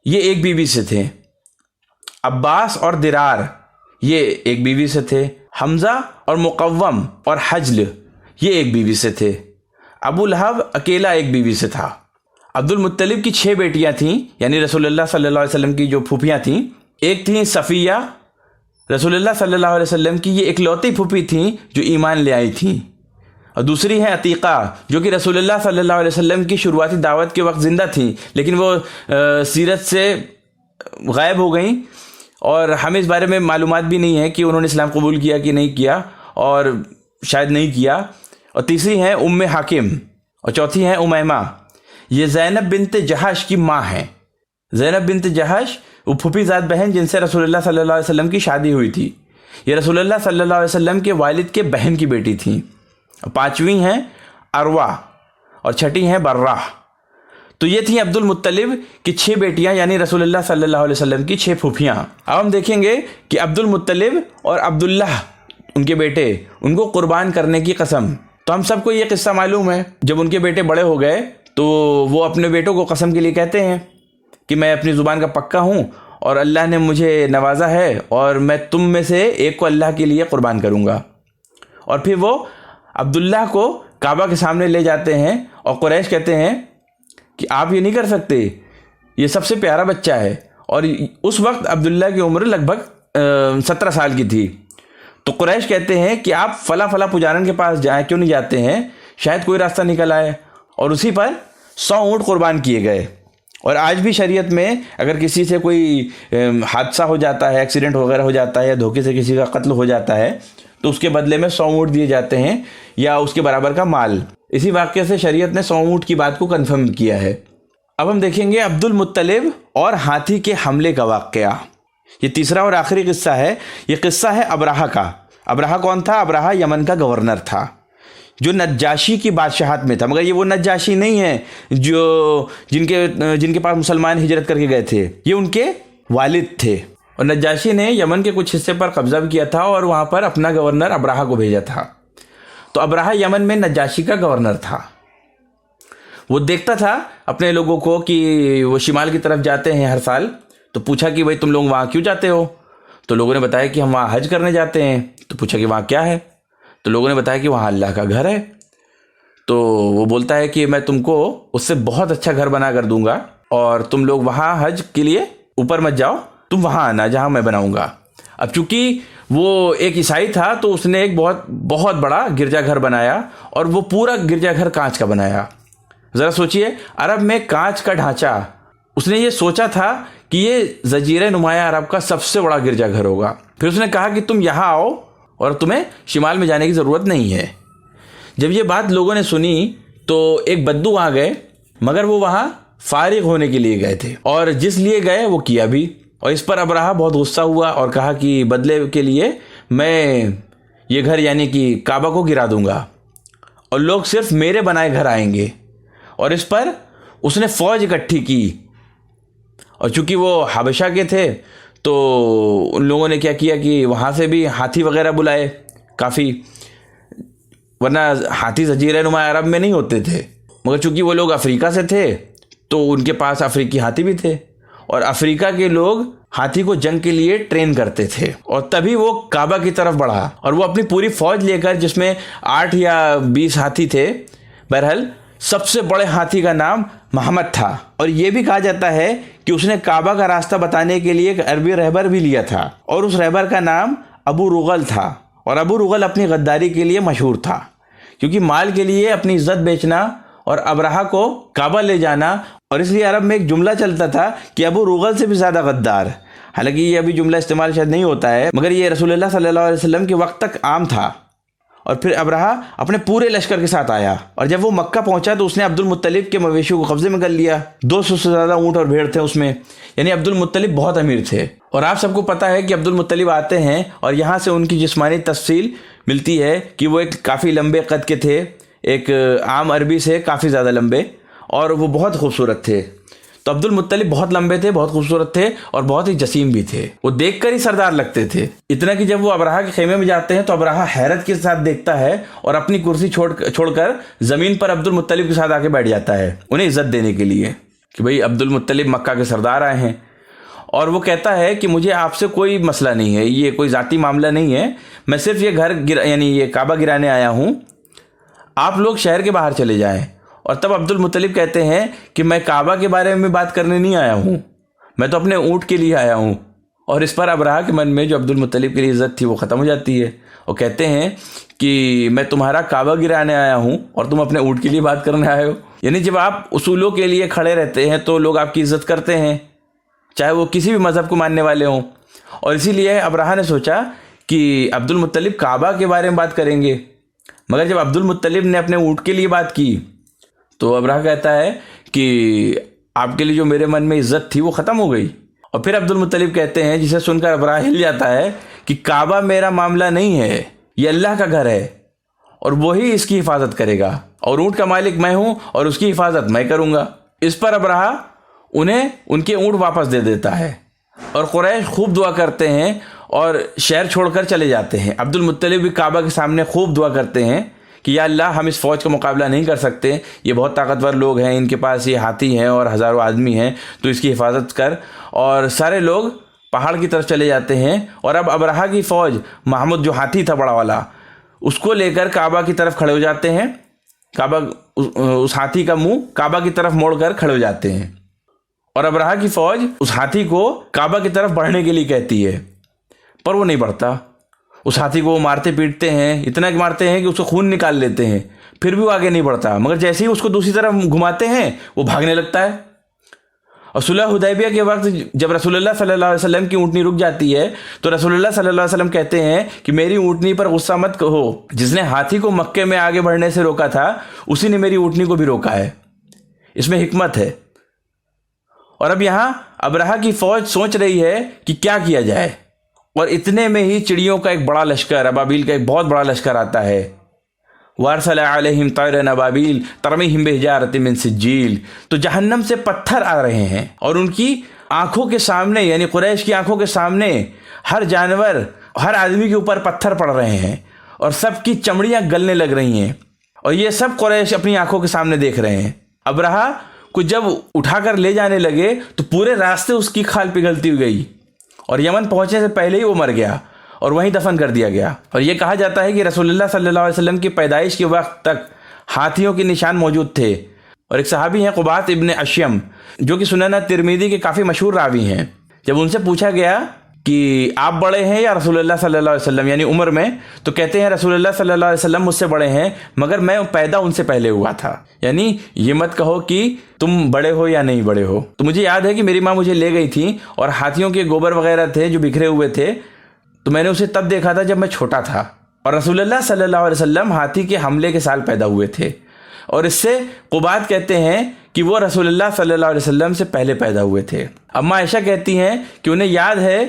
Speaker 2: یہ ایک بیوی سے تھے، عباس اور درار یہ ایک بیوی سے تھے، حمزہ اور مقوم اور حجل یہ ایک بیوی سے تھے، ابو لہب اکیلا ایک بیوی سے تھا۔ عبد المطلب کی 6 بیٹیاں تھیں، یعنی رسول اللہ صلی اللہ علیہ وسلم کی جو پھوپھیاں تھیں۔ ایک تھیں صفیہ، رسول اللہ صلی اللہ علیہ وسلم کی یہ اکلوتی پھوپھی تھیں جو ایمان لے آئی تھیں، اور دوسری ہیں عتیقہ، جو کہ رسول اللہ صلی اللہ علیہ وسلم کی شروعاتی دعوت کے وقت زندہ تھیں، لیکن وہ سیرت سے غائب ہو گئیں، اور ہمیں اس بارے میں معلومات بھی نہیں ہے کہ انہوں نے اسلام قبول کیا کہ نہیں کیا، اور شاید نہیں کیا۔ اور تیسری ہیں ام حاکم، اور چوتھی ہیں امیمہ، یہ زینب بنت جہش کی ماں ہیں۔ زینب بنت جہش وہ پھوپھی زاد بہن جن سے رسول اللہ صلی اللہ علیہ وسلم کی شادی ہوئی تھی، یہ رسول اللہ صلی اللہ علیہ وسلم کے والد کے بہن کی بیٹی تھیں۔ 5ویں ہیں اروا، اور 6ٹھی ہیں برہ۔ تو یہ تھیں عبد المطلب کی 6 بیٹیاں، یعنی رسول اللہ صلی اللہ علیہ وسلم کی 6 پھوپھیاں۔ اب ہم دیکھیں گے کہ عبد المطلب اور عبداللہ ان کے بیٹے، ان کو قربان کرنے کی قسم۔ تو ہم سب کو یہ قصہ معلوم ہے، جب ان کے بیٹے بڑے ہو گئے تو وہ اپنے بیٹوں کو قسم کے لیے کہتے ہیں کہ میں اپنی زبان کا پکا ہوں، اور اللہ نے مجھے نوازا ہے، اور میں تم میں سے ایک کو اللہ کے لیے قربان کروں گا۔ اور پھر وہ عبداللہ کو کعبہ کے سامنے لے جاتے ہیں، اور قریش کہتے ہیں کہ آپ یہ نہیں کر سکتے، یہ سب سے پیارا بچہ ہے۔ اور اس وقت عبداللہ کی عمر لگ بھگ 17 سال کی تھی۔ تو قریش کہتے ہیں کہ آپ فلاں پجارن کے پاس جائیں، کیوں نہیں جاتے ہیں، شاید کوئی راستہ نکل آئے۔ اور اسی پر 100 اونٹ قربان کیے گئے۔ اور آج بھی شریعت میں اگر کسی سے کوئی حادثہ ہو جاتا ہے، ایکسیڈنٹ وغیرہ ہو جاتا ہے، یا دھوکے سے کسی کا قتل ہو جاتا ہے، تو اس کے بدلے میں 100 اونٹ دیے جاتے ہیں، یا اس کے برابر کا مال۔ اسی واقعے سے شریعت نے 100 اونٹ کی بات کو کنفرم کیا ہے۔ اب ہم دیکھیں گے عبد المطلب اور ہاتھی کے حملے کا واقعہ۔ یہ تیسرا اور آخری قصہ ہے۔ یہ قصہ ہے ابرہہ کا۔ ابرہہ کون تھا؟ ابرہہ یمن کا گورنر تھا، جو نجاشی کی بادشاہت میں تھا، مگر یہ وہ نجاشی نہیں ہے جن کے پاس مسلمان ہجرت کر کے گئے تھے، یہ ان کے والد تھے۔ اور نجاشی نے یمن کے کچھ حصے پر قبضہ کیا تھا، اور وہاں پر اپنا گورنر ابرہہ کو بھیجا تھا۔ تو ابرہہ یمن میں نجاشی کا گورنر تھا۔ وہ دیکھتا تھا اپنے لوگوں کو کہ وہ شمال کی طرف جاتے ہیں ہر سال، تو پوچھا کہ بھائی تم لوگ وہاں کیوں جاتے ہو؟ تو لوگوں نے بتایا کہ ہم وہاں حج کرنے جاتے ہیں۔ تو پوچھا کہ وہاں کیا ہے؟ تو لوگوں نے بتایا کہ وہاں اللہ کا گھر ہے۔ تو وہ بولتا ہے کہ میں تم کو اس سے بہت اچھا گھر بنا کر دوں گا، اور تم لوگ وہاں حج کے لیے اوپر مت جاؤ، تم وہاں آنا جہاں میں بناؤں گا۔ اب چونکہ وہ ایک عیسائی تھا، تو اس نے ایک بہت بڑا گرجا گھر بنایا، اور وہ پورا گرجا گھر کانچ کا بنایا۔ ذرا سوچئے، عرب میں کانچ کا ڈھانچہ، اس نے یہ سوچا تھا کہ یہ جزیرہ نمایاں عرب کا سب سے بڑا گرجا گھر ہوگا۔ پھر اس نے کہا کہ تم یہاں آؤ، اور تمہیں شمال میں جانے کی ضرورت نہیں ہے۔ جب یہ بات لوگوں نے سنی تو ایک بدو آ گئے، مگر وہ وہاں فارغ ہونے کے لیے گئے تھے، اور جس لیے گئے وہ کیا بھی۔ اور اس پر ابرہہ بہت غصہ ہوا اور کہا کہ بدلے کے لیے میں یہ گھر یعنی کہ کعبہ کو گرا دوں گا، اور لوگ صرف میرے بنائے گھر آئیں گے۔ اور اس پر اس نے فوج اکٹھی کی، اور چونکہ وہ حبشہ کے تھے تو ان لوگوں نے کیا کیا کہ وہاں سے بھی ہاتھی وغیرہ بلائے کافی، ورنہ ہاتھی جزیرہ نما عرب میں نہیں ہوتے تھے، مگر چونکہ وہ لوگ افریقہ سے تھے تو ان کے پاس افریقی ہاتھی بھی تھے، اور افریقہ کے لوگ ہاتھی کو جنگ کے لیے ٹرین کرتے تھے۔ اور تبھی وہ کعبہ کی طرف بڑھا، اور وہ اپنی پوری فوج لے کر، جس میں 8 یا 20 ہاتھی تھے، بہرحال سب سے بڑے ہاتھی کا نام محمد تھا۔ اور یہ بھی کہا جاتا ہے کہ اس نے کعبہ کا راستہ بتانے کے لیے ایک عربی رہبر بھی لیا تھا، اور اس رہبر کا نام ابو رغل تھا۔ اور ابو رغل اپنی غداری کے لیے مشہور تھا، کیونکہ مال کے لیے اپنی عزت بیچنا اور ابرہہ کو کعبہ لے جانا، اور اس لیے عرب میں ایک جملہ چلتا تھا کہ ابو رغل سے بھی زیادہ غدار. حالانکہ یہ ابھی جملہ استعمال شاید نہیں ہوتا ہے، مگر یہ رسول اللہ صلی اللہ علیہ وسلم کے وقت تک عام تھا. اور پھر ابرہہ اپنے پورے لشکر کے ساتھ آیا، اور جب وہ مکہ پہنچا تو اس نے عبد المطلب کے مویشیوں کو قبضے میں کر لیا. 200 سے زیادہ اونٹ اور بھیڑ تھے اس میں، یعنی عبد المطلب بہت امیر تھے. اور آپ سب کو پتہ ہے کہ عبد المطلب آتے ہیں اور یہاں سے ان کی جسمانی تفصیل ملتی ہے کہ وہ ایک کافی لمبے قد کے تھے، ایک عام عربی سے کافی زیادہ لمبے، اور وہ بہت خوبصورت تھے. تو عبد المطلب بہت لمبے تھے، بہت خوبصورت تھے، اور بہت ہی جسیم بھی تھے. وہ دیکھ کر ہی سردار لگتے تھے، اتنا کہ جب وہ ابرہہ کے خیمے میں جاتے ہیں تو ابرہہ حیرت کے ساتھ دیکھتا ہے اور اپنی کرسی چھوڑ کر زمین پر عبد المطلب کے ساتھ آ کے بیٹھ جاتا ہے، انہیں عزت دینے کے لیے کہ بھئی عبد المطلب مکہ کے سردار آئے ہیں. اور وہ کہتا ہے کہ مجھے آپ سے کوئی مسئلہ نہیں ہے، یہ کوئی ذاتی معاملہ نہیں ہے، میں صرف یہ یعنی یہ کعبہ گرانے آیا ہوں، آپ لوگ شہر کے باہر چلے جائیں. اور تب عبد المطلب کہتے ہیں کہ میں کعبہ کے بارے میں بات کرنے نہیں آیا ہوں، میں تو اپنے اونٹ کے لیے آیا ہوں. اور اس پر ابرہہ کے من میں جو عبد المطلب کے لیے عزت تھی وہ ختم ہو جاتی ہے. وہ کہتے ہیں کہ میں تمہارا کعبہ گرانے آیا ہوں اور تم اپنے اونٹ کے لیے بات کرنے آئے ہو. یعنی جب آپ اصولوں کے لیے کھڑے رہتے ہیں تو لوگ آپ کی عزت کرتے ہیں، چاہے وہ کسی بھی مذہب کو ماننے والے ہوں. اور اسی لیے ابرہہ نے سوچا کہ عبد المطلب کعبہ کے بارے میں بات کریں گے. مگر جب عبد المطلب نے اپنے اونٹ کے لیے بات کی تو ابرہہ کہتا ہے کہ آپ کے لیے جو میرے من میں عزت تھی وہ ختم ہو گئی. اور پھر عبد المطلب کہتے ہیں، جسے سن کر ابرہہ ہل جاتا ہے، کہ کعبہ میرا معاملہ نہیں ہے، یہ اللہ کا گھر ہے اور وہی اس کی حفاظت کرے گا، اور اونٹ کا مالک میں ہوں اور اس کی حفاظت میں کروں گا. اس پر ابرہہ انہیں ان کے اونٹ واپس دے دیتا ہے، اور قریش خوب دعا کرتے ہیں اور شہر چھوڑ کر چلے جاتے ہیں. عبد المطلب بھی کعبہ کے سامنے خوب دعا کرتے ہیں کہ یا اللہ ہم اس فوج کا مقابلہ نہیں کر سکتے، یہ بہت طاقتور لوگ ہیں، ان کے پاس یہ ہاتھی ہیں اور ہزاروں آدمی ہیں، تو اس کی حفاظت کر. اور سارے لوگ پہاڑ کی طرف چلے جاتے ہیں. اور اب ابرہہ کی فوج، محمود جو ہاتھی تھا بڑا والا، اس کو لے کر کعبہ کی طرف کھڑے ہو جاتے ہیں. اس ہاتھی کا منہ کعبہ کی طرف موڑ کر کھڑے ہو جاتے ہیں. اور ابرہہ کی فوج اس ہاتھی کو کعبہ کی طرف بڑھنے کے لیے کہتی ہے، پر وہ نہیں بڑھتا. اس ہاتھی کو وہ مارتے پیٹتے ہیں، اتنا کہ مارتے ہیں کہ اس کو خون نکال لیتے ہیں، پھر بھی وہ آگے نہیں بڑھتا. مگر جیسے ہی اس کو دوسری طرف گھماتے ہیں وہ بھاگنے لگتا ہے. اور صلح حدیبیہ کے وقت جب رسول اللہ صلی اللہ علیہ وسلم کی اونٹنی رک جاتی ہے تو رسول اللہ صلی اللہ علیہ وسلم کہتے ہیں کہ میری اونٹنی پر غصہ مت ہو، جس نے ہاتھی کو مکے میں آگے بڑھنے سے روکا تھا اسی نے میری اونٹنی کو بھی روکا ہے، اس میں حکمت ہے. اور اب یہاں ابرہہ کی فوج سوچ رہی ہے کہ کیا کیا جائے، اور اتنے میں ہی چڑیوں کا ایک بڑا لشکر، ابابیل کا ایک بہت بڑا لشکر آتا ہے. وارسل علیہم طیرا ابابیل ترمیہم بحجارۃ من سجیل. تو جہنم سے پتھر آ رہے ہیں اور ان کی آنکھوں کے سامنے، یعنی قریش کی آنکھوں کے سامنے ہر جانور، ہر آدمی کے اوپر پتھر پڑ رہے ہیں اور سب کی چمڑیاں گلنے لگ رہی ہیں، اور یہ سب قریش اپنی آنکھوں کے سامنے دیکھ رہے ہیں. ابرہہ کو جب اٹھا کر لے جانے لگے تو پورے راستے اس کی کھال پگھلتی ہوئی گئی، اور یمن پہنچنے سے پہلے ہی وہ مر گیا اور وہیں دفن کر دیا گیا. اور یہ کہا جاتا ہے کہ رسول اللہ صلی اللہ علیہ وسلم کی پیدائش کے وقت تک ہاتھیوں کے نشان موجود تھے. اور ایک صحابی ہیں قبات ابن اشیم، جو کہ سنن ترمذی کے کافی مشہور راوی ہیں. جب ان سے پوچھا گیا کہ آپ بڑے ہیں یا رسول اللہ صلی اللہ علیہ وسلم، یعنی عمر میں، تو کہتے ہیں رسول اللہ صلی اللہ علیہ وسلم مجھ سے بڑے ہیں، مگر میں پیدا ان سے پہلے ہوا تھا. یعنی یہ مت کہو کہ تم بڑے ہو یا نہیں بڑے ہو. تو مجھے یاد ہے کہ میری ماں مجھے لے گئی تھی اور ہاتھیوں کے گوبر وغیرہ تھے جو بکھرے ہوئے تھے، تو میں نے اسے تب دیکھا تھا جب میں چھوٹا تھا. اور رسول اللہ صلی اللہ علیہ وسلم ہاتھی کے حملے کے سال پیدا ہوئے تھے. اور اس سے قبات کہتے ہیں کہ وہ رسول اللہ صلی اللہ علیہ وسلم سے پہلے پیدا ہوئے تھے. اماں عائشہ کہتی ہیں کہ انہیں یاد ہے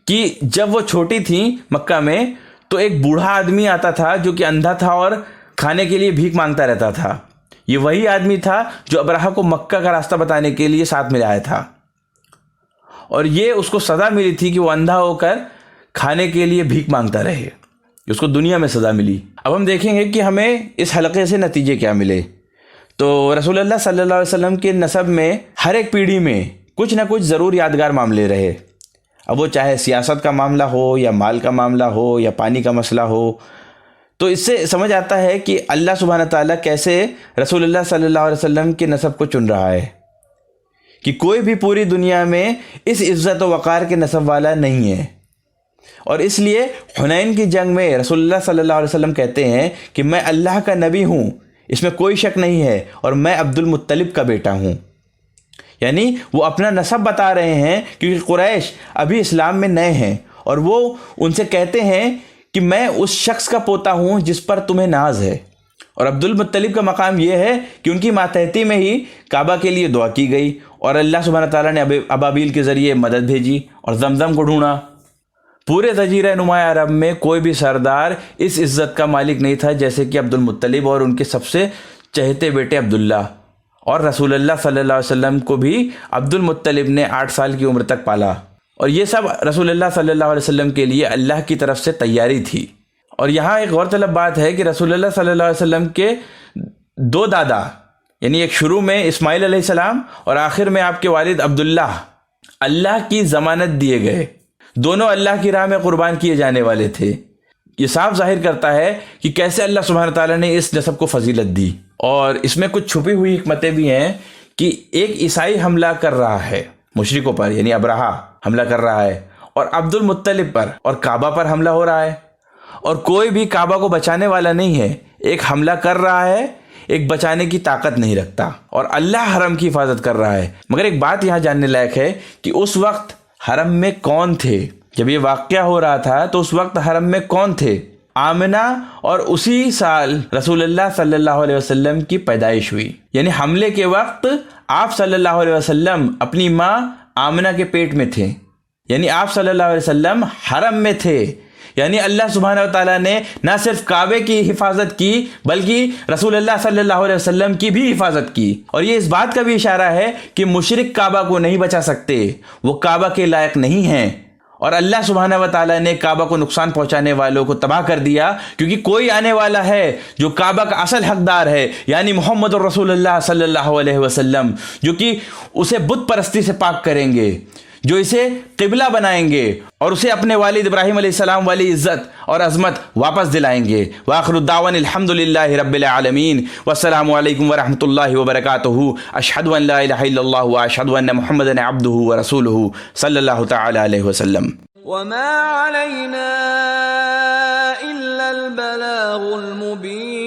Speaker 2: کہ جب وہ چھوٹی تھیں مکہ میں تو ایک بوڑھا آدمی آتا تھا جو کہ اندھا تھا اور کھانے کے لیے بھیک مانگتا رہتا تھا. یہ وہی آدمی تھا جو ابرہہ کو مکہ کا راستہ بتانے کے لیے ساتھ میں آیا تھا، اور یہ اس کو سزا ملی تھی کہ وہ اندھا ہو کر کھانے کے لیے بھیک مانگتا رہے. اس کو دنیا میں سزا ملی. اب ہم دیکھیں گے کہ ہمیں اس حلقے سے نتیجے کیا ملے. تو رسول اللہ صلی اللہ علیہ وسلم کے نسب میں ہر ایک پیڑھی میں کچھ نہ کچھ ضرور یادگار معاملے رہے. اب وہ چاہے سیاست کا معاملہ ہو یا مال کا معاملہ ہو یا پانی کا مسئلہ ہو. تو اس سے سمجھ آتا ہے کہ اللہ سبحانہ تعالیٰ کیسے رسول اللہ صلی اللہ علیہ وسلم کے نسب کو چن رہا ہے، کہ کوئی بھی پوری دنیا میں اس عزت و وقار کے نسب والا نہیں ہے. اور اس لیے حنین کی جنگ میں رسول اللہ صلی اللہ علیہ وسلم کہتے ہیں کہ میں اللہ کا نبی ہوں، اس میں کوئی شک نہیں ہے، اور میں عبد المطلب کا بیٹا ہوں۔ یعنی وہ اپنا نسب بتا رہے ہیں، کیونکہ قریش ابھی اسلام میں نئے ہیں، اور وہ ان سے کہتے ہیں کہ میں اس شخص کا پوتا ہوں جس پر تمہیں ناز ہے۔ اور عبد المطلب کا مقام یہ ہے کہ ان کی ماتحتی میں ہی کعبہ کے لیے دعا کی گئی، اور اللہ سبحانہ تعالیٰ نے ابابیل کے ذریعے مدد بھیجی اور زمزم کو ڈھونڈا۔ پورے جزیرہ نمایاں عرب میں کوئی بھی سردار اس عزت کا مالک نہیں تھا جیسے کہ عبد المطلب اور ان کے سب سے چہتے بیٹے عبداللہ۔ اور رسول اللہ صلی اللہ علیہ وسلم کو بھی عبد المطلب نے 8 سال کی عمر تک پالا، اور یہ سب رسول اللہ صلی اللہ علیہ وسلم کے لیے اللہ کی طرف سے تیاری تھی۔ اور یہاں ایک غور طلب بات ہے کہ رسول اللہ صلی اللہ علیہ وسلم کے 2 دادا، یعنی ایک شروع میں اسماعیل علیہ السلام اور آخر میں آپ کے والد عبداللہ، اللہ کی ضمانت دیے گئے، دونوں اللہ کی راہ میں قربان کیے جانے والے تھے۔ یہ صاف ظاہر کرتا ہے کہ کیسے اللہ سبحانہ تعالیٰ نے اس نسب کو فضیلت دی، اور اس میں کچھ چھپی ہوئی حکمتیں بھی ہیں کہ ایک عیسائی حملہ کر رہا ہے مشرکوں پر، یعنی ابرہہ حملہ کر رہا ہے، اور عبد المطلب پر اور کعبہ پر حملہ ہو رہا ہے، اور کوئی بھی کعبہ کو بچانے والا نہیں ہے۔ ایک حملہ کر رہا ہے، ایک بچانے کی طاقت نہیں رکھتا، اور اللہ حرم کی حفاظت کر رہا ہے۔ مگر ایک بات یہاں جاننے لائق ہے کہ اس وقت حرم میں کون تھے؟ جب یہ واقعہ ہو رہا تھا تو اس وقت حرم میں کون تھے؟ آمنہ، اور اسی سال رسول اللہ صلی اللہ علیہ وسلم کی پیدائش ہوئی۔ یعنی حملے کے وقت آپ صلی اللہ علیہ وسلم اپنی ماں آمنہ کے پیٹ میں تھے، یعنی آپ صلی اللہ علیہ وسلم حرم میں تھے۔ یعنی اللہ سبحانہ و تعالیٰ نے نہ صرف کعبے کی حفاظت کی بلکہ رسول اللہ صلی اللہ علیہ وسلم کی بھی حفاظت کی، اور یہ اس بات کا بھی اشارہ ہے کہ مشرک کعبہ کو نہیں بچا سکتے، وہ کعبہ کے لائق نہیں ہیں، اور اللہ سبحانہ و تعالیٰ نے کعبہ کو نقصان پہنچانے والوں کو تباہ کر دیا، کیونکہ کوئی آنے والا ہے جو کعبہ کا اصل حقدار ہے، یعنی محمد رسول اللہ صلی اللہ علیہ وسلم، جو کہ اسے بت پرستی سے پاک کریں گے، جو اسے قبلہ بنائیں گے، اور اسے اپنے والد ابراہیم علیہ السلام والی عزت اور عظمت واپس دلائیں گے۔ وآخر الدعوانا الحمدللہ رب العالمین، والسلام علیکم ورحمۃ اللہ وبرکاتہ۔ اشہد ان لا الہ الا اللہ واشہد ان محمدا عبدہ ورسولہ صلی اللہ تعالی علیہ وسلم۔
Speaker 1: وما علینا الا البلاغ المبین۔